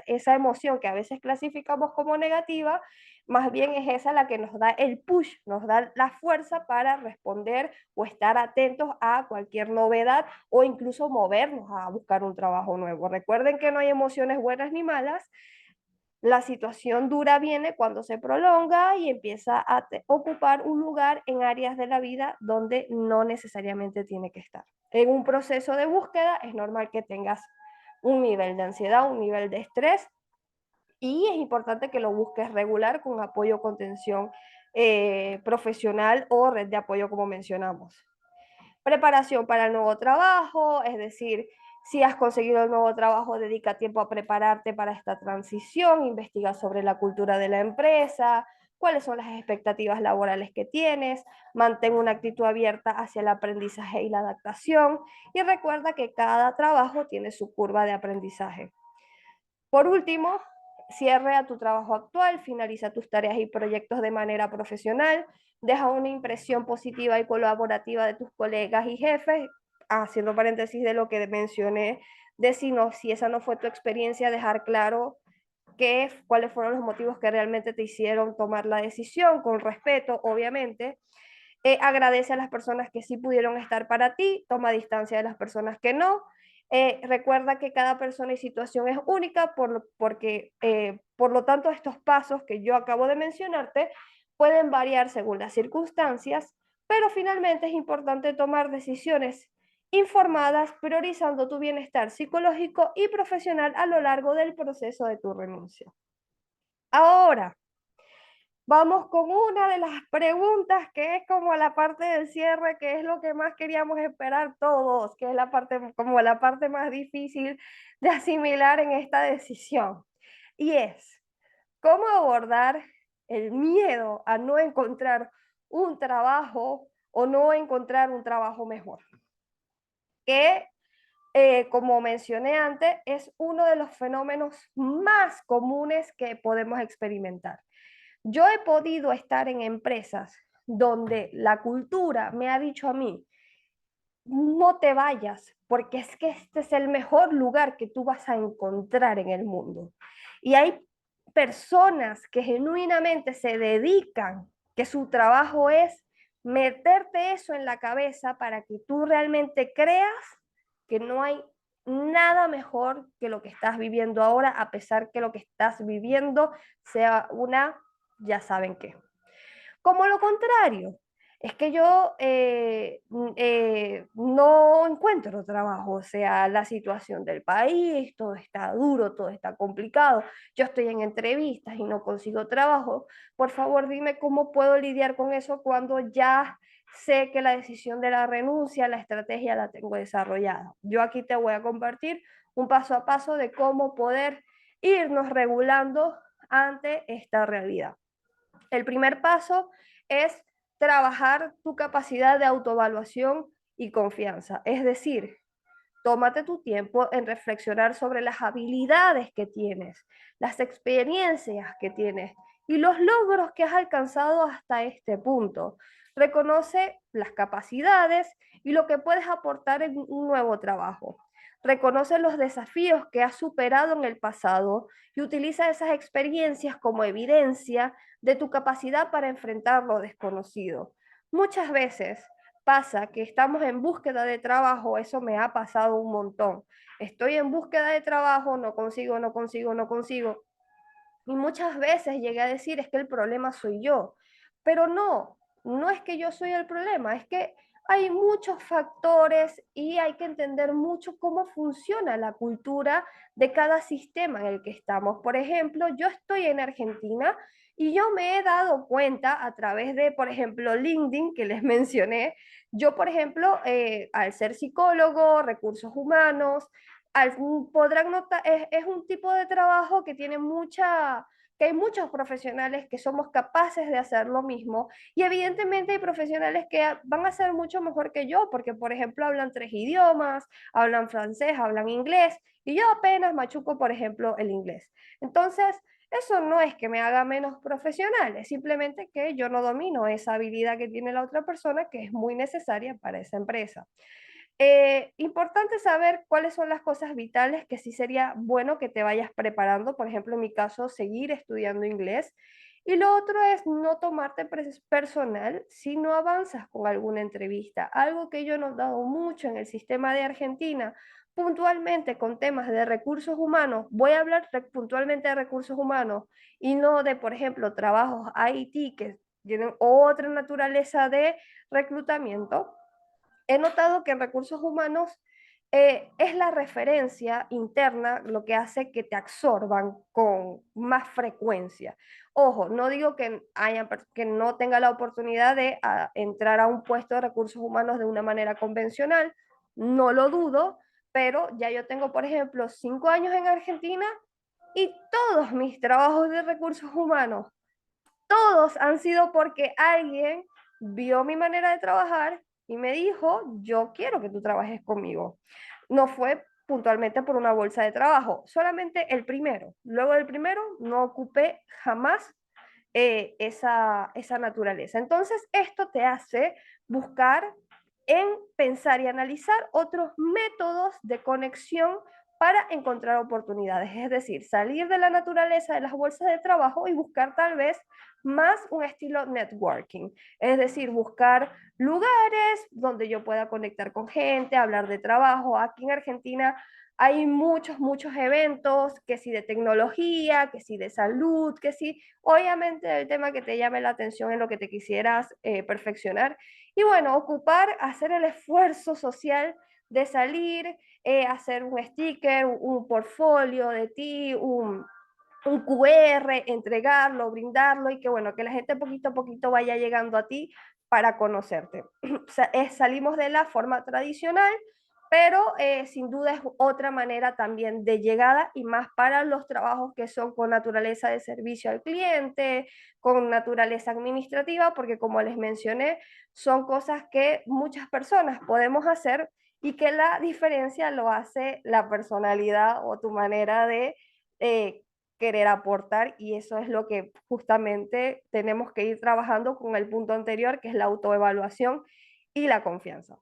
esa emoción que a veces clasificamos como negativa, más bien es esa la que nos da el push, nos da la fuerza para responder o estar atentos a cualquier novedad o incluso movernos a buscar un trabajo nuevo. Recuerden que no hay emociones buenas ni malas. La situación dura viene cuando se prolonga y empieza a ocupar un lugar en áreas de la vida donde no necesariamente tiene que estar. En un proceso de búsqueda es normal que tengas un nivel de ansiedad, un nivel de estrés y es importante que lo busques regular con apoyo, contención profesional o red de apoyo como mencionamos. Preparación para el nuevo trabajo, es decir, si has conseguido el nuevo trabajo, dedica tiempo a prepararte para esta transición, investiga sobre la cultura de la empresa, cuáles son las expectativas laborales que tienes, mantén una actitud abierta hacia el aprendizaje y la adaptación y recuerda que cada trabajo tiene su curva de aprendizaje. Por último, cierre a tu trabajo actual, finaliza tus tareas y proyectos de manera profesional, deja una impresión positiva y colaborativa de tus colegas y jefes, haciendo paréntesis de lo que mencioné, de si esa no fue tu experiencia, dejar claro cuáles fueron los motivos que realmente te hicieron tomar la decisión, con respeto, obviamente. Agradece a las personas que sí pudieron estar para ti, toma distancia de las personas que no. Recuerda que cada persona y situación es única, por lo tanto estos pasos que yo acabo de mencionarte pueden variar según las circunstancias, pero finalmente es importante tomar decisiones informadas, priorizando tu bienestar psicológico y profesional a lo largo del proceso de tu renuncia. Ahora, vamos con una de las preguntas que es como la parte del cierre, que es lo que más queríamos esperar todos, que es la parte, como la parte más difícil de asimilar en esta decisión. Y es, ¿cómo abordar el miedo a no encontrar un trabajo o no encontrar un trabajo mejor? Que, como mencioné antes, es uno de los fenómenos más comunes que podemos experimentar. Yo he podido estar en empresas donde la cultura me ha dicho a mí, no te vayas, porque es que este es el mejor lugar que tú vas a encontrar en el mundo. Y hay personas que genuinamente se dedican, que su trabajo es meterte eso en la cabeza para que tú realmente creas que no hay nada mejor que lo que estás viviendo ahora, a pesar que lo que estás viviendo sea una, ya saben qué. Como lo contrario, es que yo no encuentro trabajo, o sea, la situación del país, todo está duro, todo está complicado, yo estoy en entrevistas y no consigo trabajo. Por favor, dime cómo puedo lidiar con eso cuando ya sé que la decisión de la renuncia, la estrategia la tengo desarrollada. Yo aquí te voy a compartir un paso a paso de cómo poder irnos regulando ante esta realidad. El primer paso es trabajar tu capacidad de autoevaluación y confianza. Es decir, tómate tu tiempo en reflexionar sobre las habilidades que tienes, las experiencias que tienes y los logros que has alcanzado hasta este punto. Reconoce las capacidades y lo que puedes aportar en un nuevo trabajo. Reconoce los desafíos que has superado en el pasado y utiliza esas experiencias como evidencia de tu capacidad para enfrentar lo desconocido. Muchas veces pasa que estamos en búsqueda de trabajo, eso me ha pasado un montón. Estoy en búsqueda de trabajo, no consigo, no consigo, no consigo. Y muchas veces llegué a decir, es que el problema soy yo. Pero no, no es que yo soy el problema, es que hay muchos factores y hay que entender mucho cómo funciona la cultura de cada sistema en el que estamos. Por ejemplo, yo estoy en Argentina y yo me he dado cuenta a través de, por ejemplo, LinkedIn, que les mencioné. Yo, por ejemplo, al ser psicólogo, recursos humanos, podrán notar, es un tipo de trabajo que tiene que hay muchos profesionales que somos capaces de hacer lo mismo y evidentemente hay profesionales que van a ser mucho mejor que yo porque, por ejemplo, hablan 3 idiomas, hablan francés, hablan inglés y yo apenas machuco, por ejemplo, el inglés. Entonces, eso no es que me haga menos profesional, es simplemente que yo no domino esa habilidad que tiene la otra persona que es muy necesaria para esa empresa. Importante saber cuáles son las cosas vitales que sí sería bueno que te vayas preparando. Por ejemplo, en mi caso, seguir estudiando inglés. Y lo otro es no tomarte personal si no avanzas con alguna entrevista. Algo que yo he notado mucho en el sistema de Argentina, puntualmente con temas de recursos humanos. Voy a hablar puntualmente de recursos humanos y no de, por ejemplo, trabajos IT que tienen otra naturaleza de reclutamiento. He notado que en recursos humanos es la referencia interna lo que hace que te absorban con más frecuencia. Ojo, no digo que no tenga la oportunidad de entrar a un puesto de recursos humanos de una manera convencional, no lo dudo, pero ya yo tengo, por ejemplo, 5 años en Argentina y todos mis trabajos de recursos humanos, todos han sido porque alguien vio mi manera de trabajar y me dijo, yo quiero que tú trabajes conmigo. No fue puntualmente por una bolsa de trabajo, solamente el primero. Luego del primero no ocupé jamás esa naturaleza. Entonces, esto te hace buscar en pensar y analizar otros métodos de conexión para encontrar oportunidades, es decir, salir de la naturaleza de las bolsas de trabajo y buscar tal vez más un estilo networking, es decir, buscar lugares donde yo pueda conectar con gente, hablar de trabajo. Aquí en Argentina hay muchos eventos, que si de tecnología, que si de salud, que si, obviamente el tema que te llame la atención en lo que te quisieras perfeccionar. Y bueno, ocupar, hacer el esfuerzo social de salir, hacer un sticker, un portfolio de ti, un QR, entregarlo, brindarlo y que bueno, que la gente poquito a poquito vaya llegando a ti para conocerte. O sea, salimos de la forma tradicional, pero sin duda es otra manera también de llegada y más para los trabajos que son con naturaleza de servicio al cliente, con naturaleza administrativa, porque como les mencioné, son cosas que muchas personas podemos hacer y que la diferencia lo hace la personalidad o tu manera de eh, querer aportar y eso es lo que justamente tenemos que ir trabajando con el punto anterior, que es la autoevaluación y la confianza.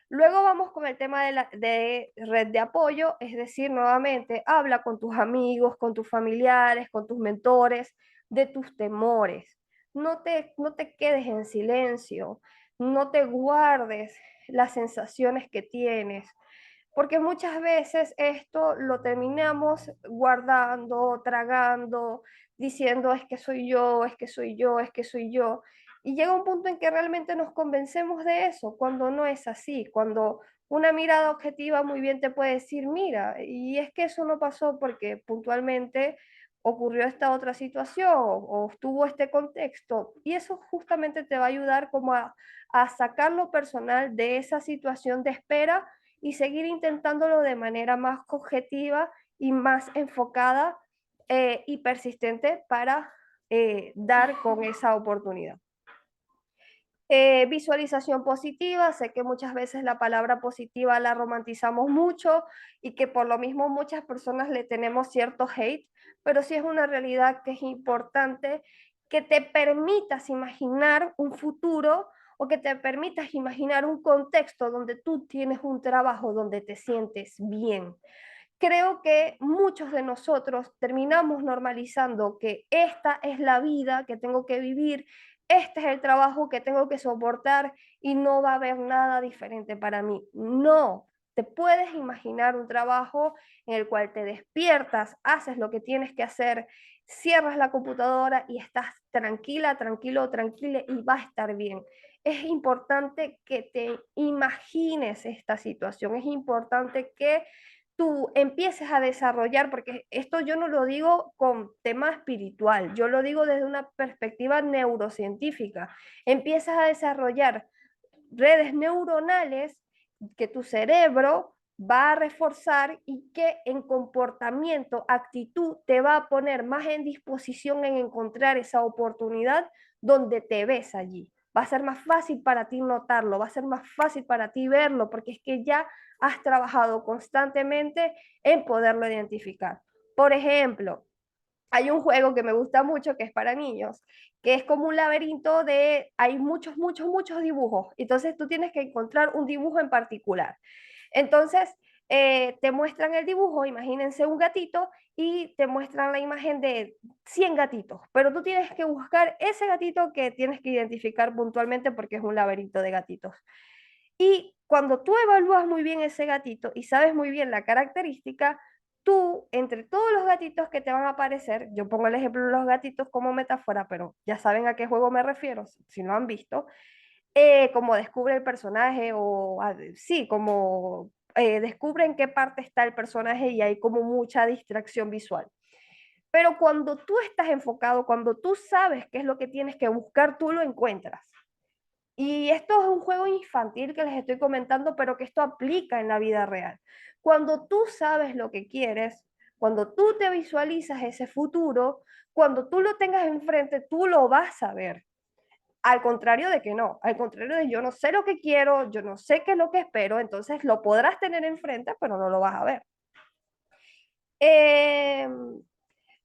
Luego vamos con el tema de red de apoyo, es decir, nuevamente, habla con tus amigos, con tus familiares, con tus mentores, de tus temores. No te quedes en silencio, no te guardes las sensaciones que tienes, porque muchas veces esto lo terminamos guardando, tragando, diciendo es que soy yo, es que soy yo, es que soy yo. Y llega un punto en que realmente nos convencemos de eso, cuando no es así, cuando una mirada objetiva muy bien te puede decir, mira, y es que eso no pasó porque puntualmente ocurrió esta otra situación o estuvo este contexto, y eso justamente te va a ayudar como a sacar lo personal de esa situación de espera y seguir intentándolo de manera más objetiva y más enfocada y persistente para dar con esa oportunidad. Visualización positiva, sé que muchas veces la palabra positiva la romantizamos mucho y que por lo mismo muchas personas le tenemos cierto hate, pero sí es una realidad que es importante que te permitas imaginar un futuro o que te permitas imaginar un contexto donde tú tienes un trabajo donde te sientes bien. Creo que muchos de nosotros terminamos normalizando que esta es la vida que tengo que vivir, este es el trabajo que tengo que soportar y no va a haber nada diferente para mí. No, te puedes imaginar un trabajo en el cual te despiertas, haces lo que tienes que hacer, cierras la computadora y estás tranquila, tranquilo, tranquila y va a estar bien. Es importante que te imagines esta situación, es importante que tú empieces a desarrollar, porque esto yo no lo digo con tema espiritual, yo lo digo desde una perspectiva neurocientífica, empiezas a desarrollar redes neuronales que tu cerebro va a reforzar y que en comportamiento, actitud, te va a poner más en disposición en encontrar esa oportunidad donde te ves allí. Va a ser más fácil para ti notarlo, va a ser más fácil para ti verlo, porque es que ya has trabajado constantemente en poderlo identificar. Por ejemplo, hay un juego que me gusta mucho que es para niños, que es como un laberinto de, hay muchos, muchos, muchos dibujos. Entonces tú tienes que encontrar un dibujo en particular. Entonces te muestran el dibujo, imagínense un gatito, y te muestran la imagen de 100 gatitos, pero tú tienes que buscar ese gatito que tienes que identificar puntualmente porque es un laberinto de gatitos. Y cuando tú evalúas muy bien ese gatito y sabes muy bien la característica, tú, entre todos los gatitos que te van a aparecer, yo pongo el ejemplo de los gatitos como metáfora, pero ya saben a qué juego me refiero, si no han visto, como descubre el personaje o sí, como descubre en qué parte está el personaje y hay como mucha distracción visual. Pero cuando tú estás enfocado, cuando tú sabes qué es lo que tienes que buscar, tú lo encuentras. Y esto es un juego infantil que les estoy comentando, pero que esto aplica en la vida real. Cuando tú sabes lo que quieres, cuando tú te visualizas ese futuro, cuando tú lo tengas enfrente, tú lo vas a ver. Al contrario de que no, al contrario de yo no sé lo que quiero, yo no sé qué es lo que espero, entonces lo podrás tener enfrente, pero no lo vas a ver. Eh,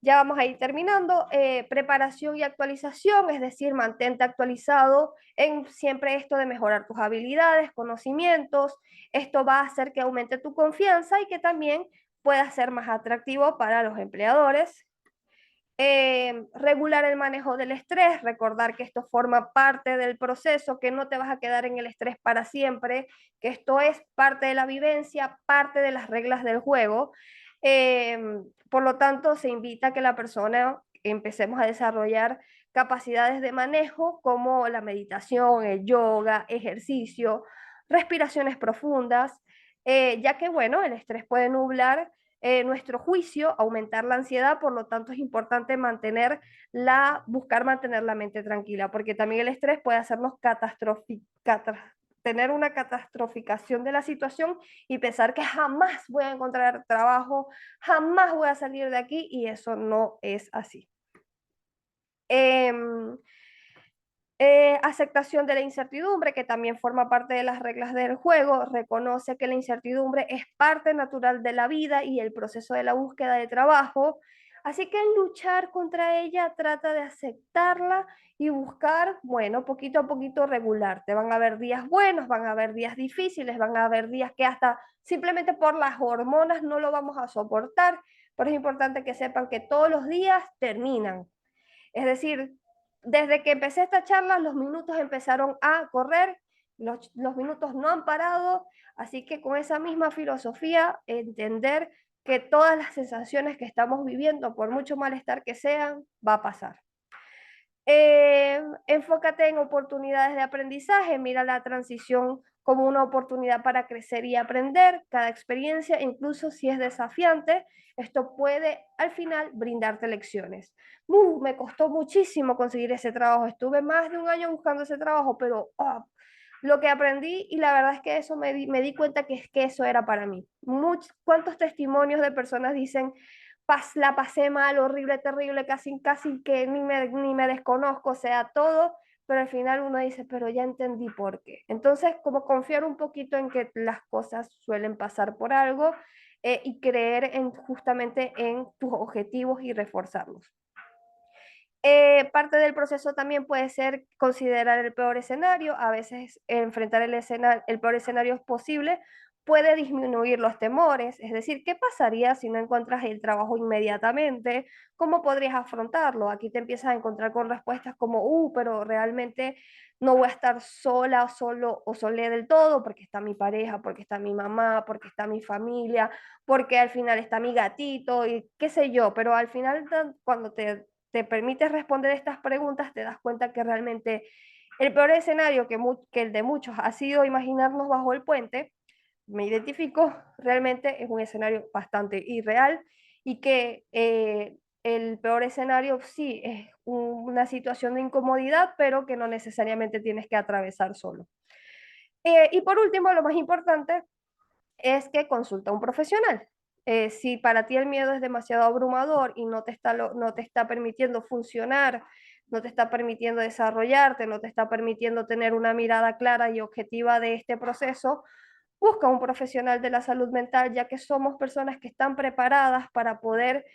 ya vamos a ir terminando. Preparación y actualización, es decir, mantente actualizado en siempre esto de mejorar tus habilidades, conocimientos. Esto va a hacer que aumente tu confianza y que también pueda ser más atractivo para los empleadores. Regular el manejo del estrés, recordar que esto forma parte del proceso, que no te vas a quedar en el estrés para siempre, que esto es parte de la vivencia, parte de las reglas del juego. Por lo tanto, se invita a que la persona empecemos a desarrollar capacidades de manejo como la meditación, el yoga, ejercicio, respiraciones profundas, ya que, bueno, el estrés puede nublar nuestro juicio, aumentar la ansiedad, por lo tanto es importante buscar mantener la mente tranquila, porque también el estrés puede hacernos tener una catastroficación de la situación y pensar que jamás voy a encontrar trabajo, jamás voy a salir de aquí, y eso no es así. Eh, Aceptación de la incertidumbre, que también forma parte de las reglas del juego, reconoce que la incertidumbre es parte natural de la vida y el proceso de la búsqueda de trabajo. Así que en luchar contra ella, trata de aceptarla y buscar, bueno, poquito a poquito regularte. Van a haber días buenos, van a haber días difíciles, van a haber días que hasta simplemente por las hormonas no lo vamos a soportar, pero es importante que sepan que todos los días terminan. Es decir, desde que empecé esta charla, los minutos empezaron a correr, los minutos no han parado, así que con esa misma filosofía, entender que todas las sensaciones que estamos viviendo, por mucho malestar que sean, va a pasar. Enfócate en oportunidades de aprendizaje, mira la transición como una oportunidad para crecer y aprender. Cada experiencia, incluso si es desafiante, esto puede al final brindarte lecciones. Me costó muchísimo conseguir ese trabajo, estuve más de un año buscando ese trabajo, pero lo que aprendí y la verdad es que eso me di cuenta que es que eso era para mí. ¿Cuántos testimonios de personas dicen, la pasé mal, horrible, terrible, casi que ni me desconozco, o sea, todo, pero al final uno dice, pero ya entendí por qué. Entonces, como confiar un poquito en que las cosas suelen pasar por algo y creer justamente en tus objetivos y reforzarlos. Parte del proceso también puede ser considerar el peor escenario. A veces enfrentar el peor escenario es posible, puede disminuir los temores. Es decir, ¿qué pasaría si no encuentras el trabajo inmediatamente? ¿Cómo podrías afrontarlo? Aquí te empiezas a encontrar con respuestas como, pero realmente no voy a estar sola o solo o solé del todo porque está mi pareja, porque está mi mamá, porque está mi familia, porque al final está mi gatito y qué sé yo, pero al final cuando te permites responder estas preguntas, te das cuenta que realmente el peor escenario que el de muchos ha sido imaginarnos bajo el puente, me identifico, realmente es un escenario bastante irreal y que el peor escenario sí es una situación de incomodidad, pero que no necesariamente tienes que atravesar solo. Y por último, lo más importante es que consulta a un profesional. Si para ti el miedo es demasiado abrumador y no te está permitiendo funcionar, no te está permitiendo desarrollarte, no te está permitiendo tener una mirada clara y objetiva de este proceso, busca un profesional de la salud mental, ya que somos personas que están preparadas para poder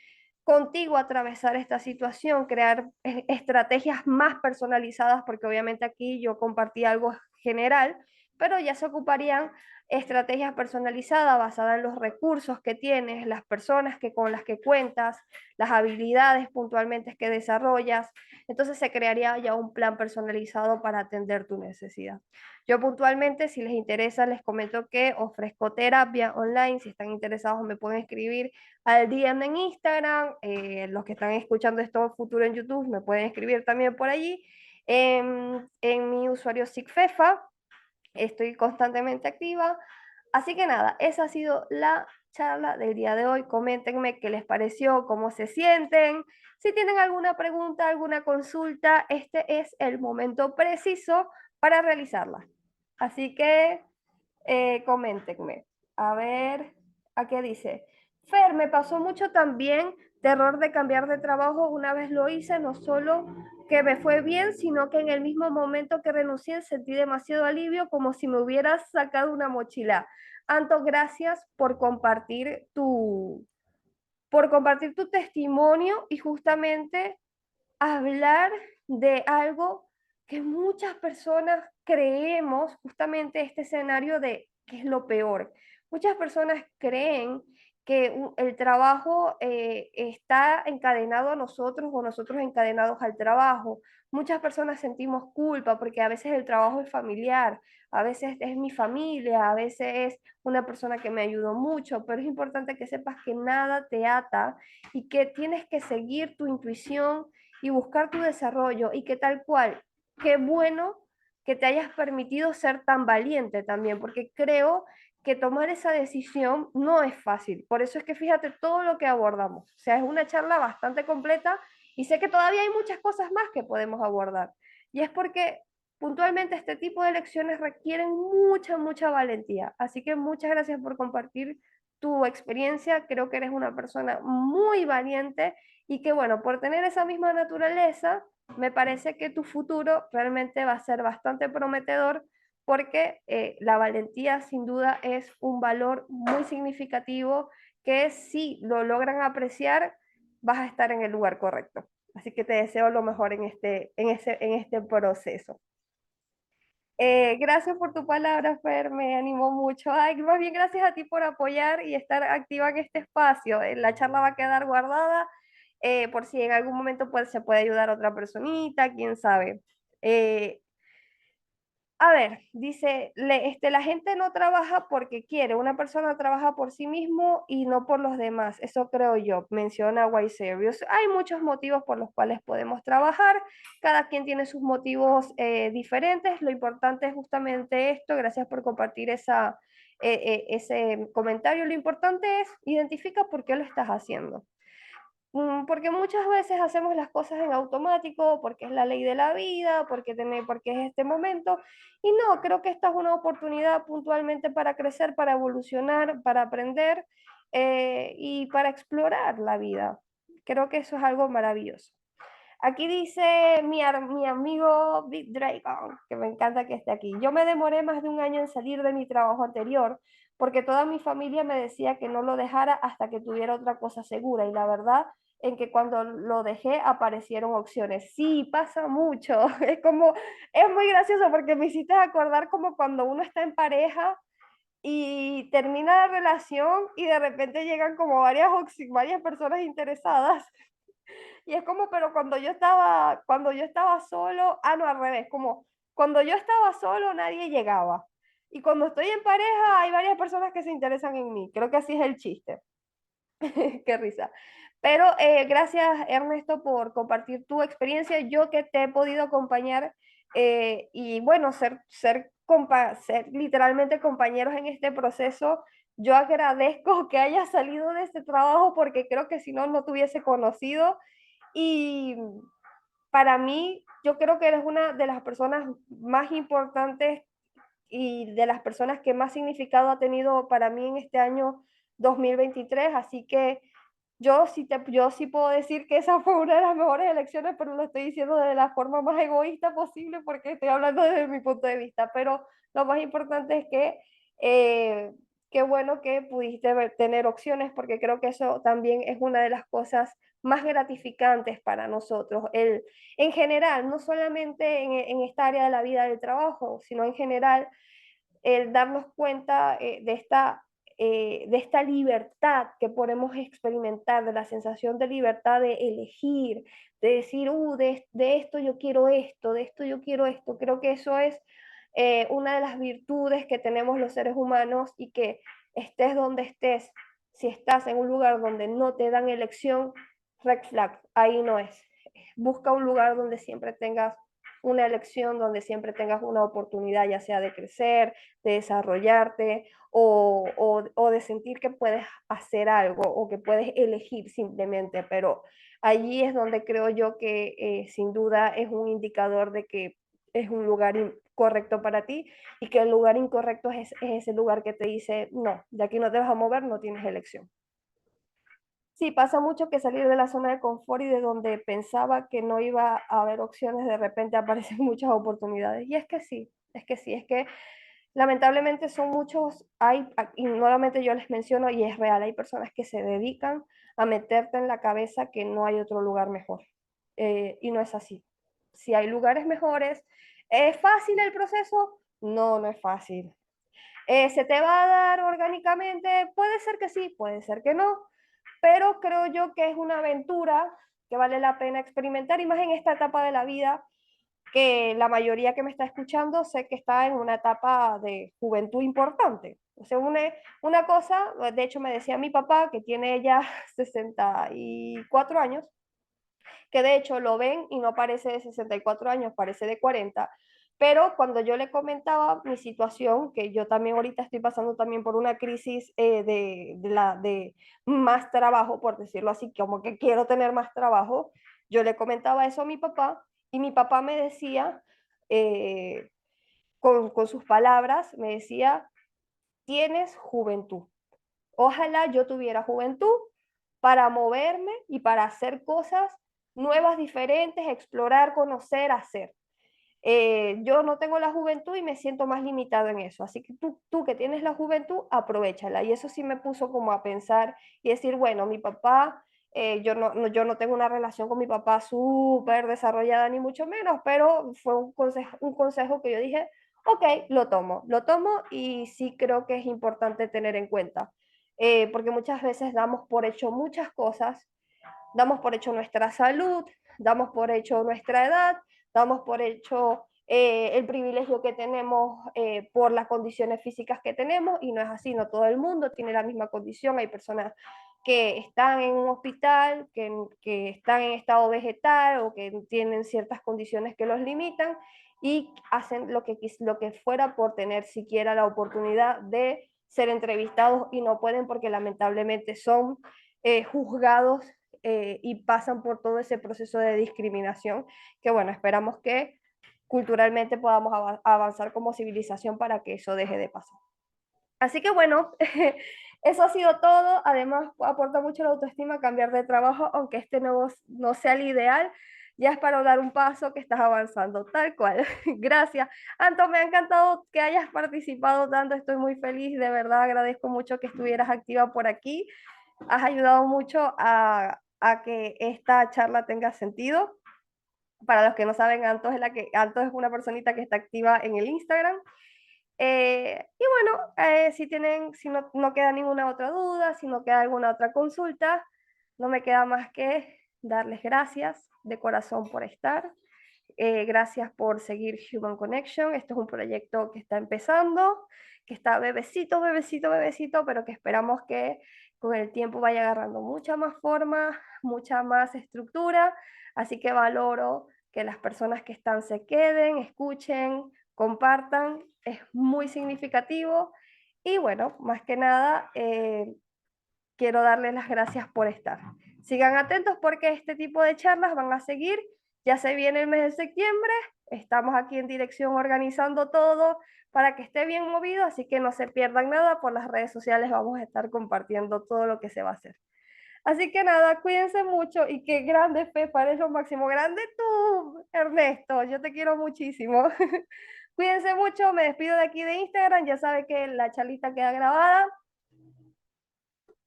contigo atravesar esta situación, crear estrategias más personalizadas, porque obviamente aquí yo compartí algo general, pero ya se ocuparían estrategias personalizadas basadas en los recursos que tienes, las personas con las que cuentas, las habilidades puntualmente que desarrollas. Entonces se crearía ya un plan personalizado para atender tu necesidad. Yo puntualmente, si les interesa, les comento que ofrezco terapia online. Si están interesados, me pueden escribir al DM en Instagram. Los que están escuchando esto futuro en YouTube, me pueden escribir también por allí. En mi usuario SIGFEFA, estoy constantemente activa. Así que nada, esa ha sido la charla del día de hoy. Coméntenme qué les pareció, cómo se sienten. Si tienen alguna pregunta, alguna consulta, este es el momento preciso para realizarla. Así que coméntenme. A ver, ¿a qué dice? Fer, me pasó mucho también terror de cambiar de trabajo. Una vez lo hice, no solo que me fue bien, sino que en el mismo momento que renuncié sentí demasiado alivio, como si me hubieras sacado una mochila. Anto, gracias por compartir tu testimonio y justamente hablar de algo que muchas personas creemos, justamente este escenario de qué es lo peor. Muchas personas creen que el trabajo está encadenado a nosotros o nosotros encadenados al trabajo. Muchas personas sentimos culpa porque a veces el trabajo es familiar, a veces es mi familia, a veces es una persona que me ayudó mucho, pero es importante que sepas que nada te ata y que tienes que seguir tu intuición y buscar tu desarrollo y que tal cual, qué bueno que te hayas permitido ser tan valiente también, porque creo que tomar esa decisión no es fácil. Por eso es que fíjate todo lo que abordamos. O sea, es una charla bastante completa y sé que todavía hay muchas cosas más que podemos abordar. Y es porque puntualmente este tipo de lecciones requieren mucha valentía. Así que muchas gracias por compartir tu experiencia. Creo que eres una persona muy valiente y que bueno, por tener esa misma naturaleza, me parece que tu futuro realmente va a ser bastante prometedor porque la valentía sin duda es un valor muy significativo que si lo logran apreciar, vas a estar en el lugar correcto. Así que te deseo lo mejor en este proceso. Gracias por tu palabra, Fer, me animó mucho. Ay, más bien gracias a ti por apoyar y estar activa en este espacio. La charla va a quedar guardada por si en algún momento pues, se puede ayudar a otra personita, quién sabe. Eh, a ver, dice, la gente no trabaja porque quiere, una persona trabaja por sí mismo y no por los demás, eso creo yo, menciona Wise Serious. Hay muchos motivos por los cuales podemos trabajar, cada quien tiene sus motivos diferentes, lo importante es justamente esto, gracias por compartir ese comentario, lo importante es identifica por qué lo estás haciendo. Porque muchas veces hacemos las cosas en automático, porque es la ley de la vida, porque es este momento. Y no, creo que esta es una oportunidad puntualmente para crecer, para evolucionar, para aprender y para explorar la vida. Creo que eso es algo maravilloso. Aquí dice mi amigo Big Dragon, que me encanta que esté aquí. Yo me demoré más de un año en salir de mi trabajo anterior porque toda mi familia me decía que no lo dejara hasta que tuviera otra cosa segura. Y la verdad en que cuando lo dejé aparecieron opciones. Sí, pasa mucho. Es muy gracioso porque me hiciste acordar como cuando uno está en pareja y termina la relación y de repente llegan como varias personas interesadas y es como, pero cuando yo estaba solo, no, al revés, como cuando yo estaba solo nadie llegaba. Y cuando estoy en pareja hay varias personas que se interesan en mí. Creo que así es el chiste. Qué risa. Pero gracias Ernesto por compartir tu experiencia. Yo que te he podido acompañar y bueno, ser literalmente compañeros en este proceso. Yo agradezco que hayas salido de este trabajo porque creo que si no, no te hubiese conocido y para mí, yo creo que eres una de las personas más importantes y de las personas que más significado ha tenido para mí en este año 2023. Así que yo sí puedo decir que esa fue una de las mejores elecciones, pero lo estoy diciendo de la forma más egoísta posible porque estoy hablando desde mi punto de vista. Pero lo más importante es que eh, qué bueno que pudiste tener opciones porque creo que eso también es una de las cosas más gratificantes para nosotros. En general, no solamente en esta área de la vida del trabajo, sino en general el darnos cuenta de esta libertad que podemos experimentar, de la sensación de libertad de elegir, de decir, de esto yo quiero esto, de esto yo quiero esto. Creo que eso es una de las virtudes que tenemos los seres humanos y que estés donde estés, si estás en un lugar donde no te dan elección, red flag, ahí no es. Busca un lugar donde siempre tengas una elección, donde siempre tengas una oportunidad, ya sea de crecer, de desarrollarte o de sentir que puedes hacer algo o que puedes elegir simplemente, pero allí es donde creo yo que sin duda es un indicador de que es un lugar incorrecto para ti y que el lugar incorrecto es ese lugar que te dice, no, de aquí no te vas a mover, no tienes elección. Sí, pasa mucho que salir de la zona de confort y de donde pensaba que no iba a haber opciones, de repente aparecen muchas oportunidades. Y es que sí, es que lamentablemente son muchos, y nuevamente yo les menciono, y es real, hay personas que se dedican a meterte en la cabeza que no hay otro lugar mejor. Y no es así. Si hay lugares mejores, ¿es fácil el proceso? No, no es fácil. ¿Se te va a dar orgánicamente? Puede ser que sí, puede ser que no, pero creo yo que es una aventura que vale la pena experimentar y más en esta etapa de la vida que la mayoría que me está escuchando sé que está en una etapa de juventud importante. O sea, una cosa, de hecho me decía mi papá, que tiene ya 64 años, que de hecho lo ven y no parece de 64 años, parece de 40, pero cuando yo le comentaba mi situación, que yo también ahorita estoy pasando también por una crisis de más trabajo, por decirlo así, como que quiero tener más trabajo, yo le comentaba eso a mi papá y mi papá me decía, eh, con sus palabras, me decía, tienes juventud. Ojalá yo tuviera juventud para moverme y para hacer cosas nuevas, diferentes, explorar, conocer, hacer. Yo no tengo la juventud y me siento más limitado en eso. Así que tú que tienes la juventud, aprovechala. Y eso sí me puso como a pensar y decir, bueno, mi papá yo no tengo una relación con mi papá súper desarrollada, ni mucho menos, pero fue un consejo que yo dije, ok, lo tomo y sí creo que es importante tener en cuenta, porque muchas veces damos por hecho muchas cosas, damos por hecho nuestra salud, damos por hecho nuestra edad, damos por hecho el privilegio que tenemos por las condiciones físicas que tenemos y no es así, no todo el mundo tiene la misma condición, hay personas que están en un hospital, que están en estado vegetal o que tienen ciertas condiciones que los limitan y hacen lo que fuera por tener siquiera la oportunidad de ser entrevistados y no pueden porque lamentablemente son juzgados y pasan por todo ese proceso de discriminación que, bueno, esperamos que culturalmente podamos avanzar como civilización para que eso deje de pasar. Así que bueno, eso ha sido todo. Además, aporta mucho la autoestima cambiar de trabajo, aunque este no sea el ideal. Ya es para dar un paso que estás avanzando, tal cual. Gracias. Anto, me ha encantado que hayas participado tanto. Estoy muy feliz. De verdad, agradezco mucho que estuvieras activa por aquí. Has ayudado mucho a que esta charla tenga sentido. Para los que no saben, Anto es una personita que está activa en el Instagram. Y bueno, si no queda ninguna otra duda, si no queda alguna otra consulta, no me queda más que darles gracias de corazón por estar. Gracias por seguir Human Connection. Esto es un proyecto que está empezando, que está bebecito, bebecito, bebecito, pero que esperamos que con el tiempo vaya agarrando mucha más forma, mucha más estructura. Así que valoro que las personas que están se queden, escuchen, compartan. Es muy significativo. Y bueno, más que nada, quiero darles las gracias por estar. Sigan atentos porque este tipo de charlas van a seguir. Ya se viene el mes de septiembre, estamos aquí en dirección organizando todo para que esté bien movido, así que no se pierdan nada. Por las redes sociales vamos a estar compartiendo todo lo que se va a hacer. Así que nada, cuídense mucho y qué grande Fefa, eres lo máximo. Grande tú, Ernesto, yo te quiero muchísimo. Cuídense mucho, me despido de aquí de Instagram, ya sabe que la charlita queda grabada.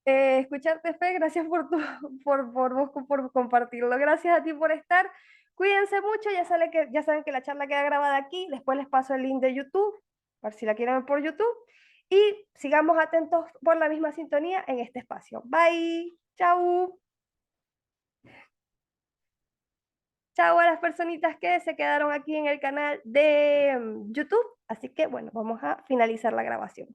Escucharte, Fe, gracias por compartirlo. Gracias a ti por estar. Cuídense mucho, ya saben que la charla queda grabada aquí. Después les paso el link de YouTube, por si la quieren ver por YouTube. Y sigamos atentos por la misma sintonía en este espacio. Bye, chau. Chau a las personitas que se quedaron aquí en el canal de YouTube. Así que bueno, vamos a finalizar la grabación.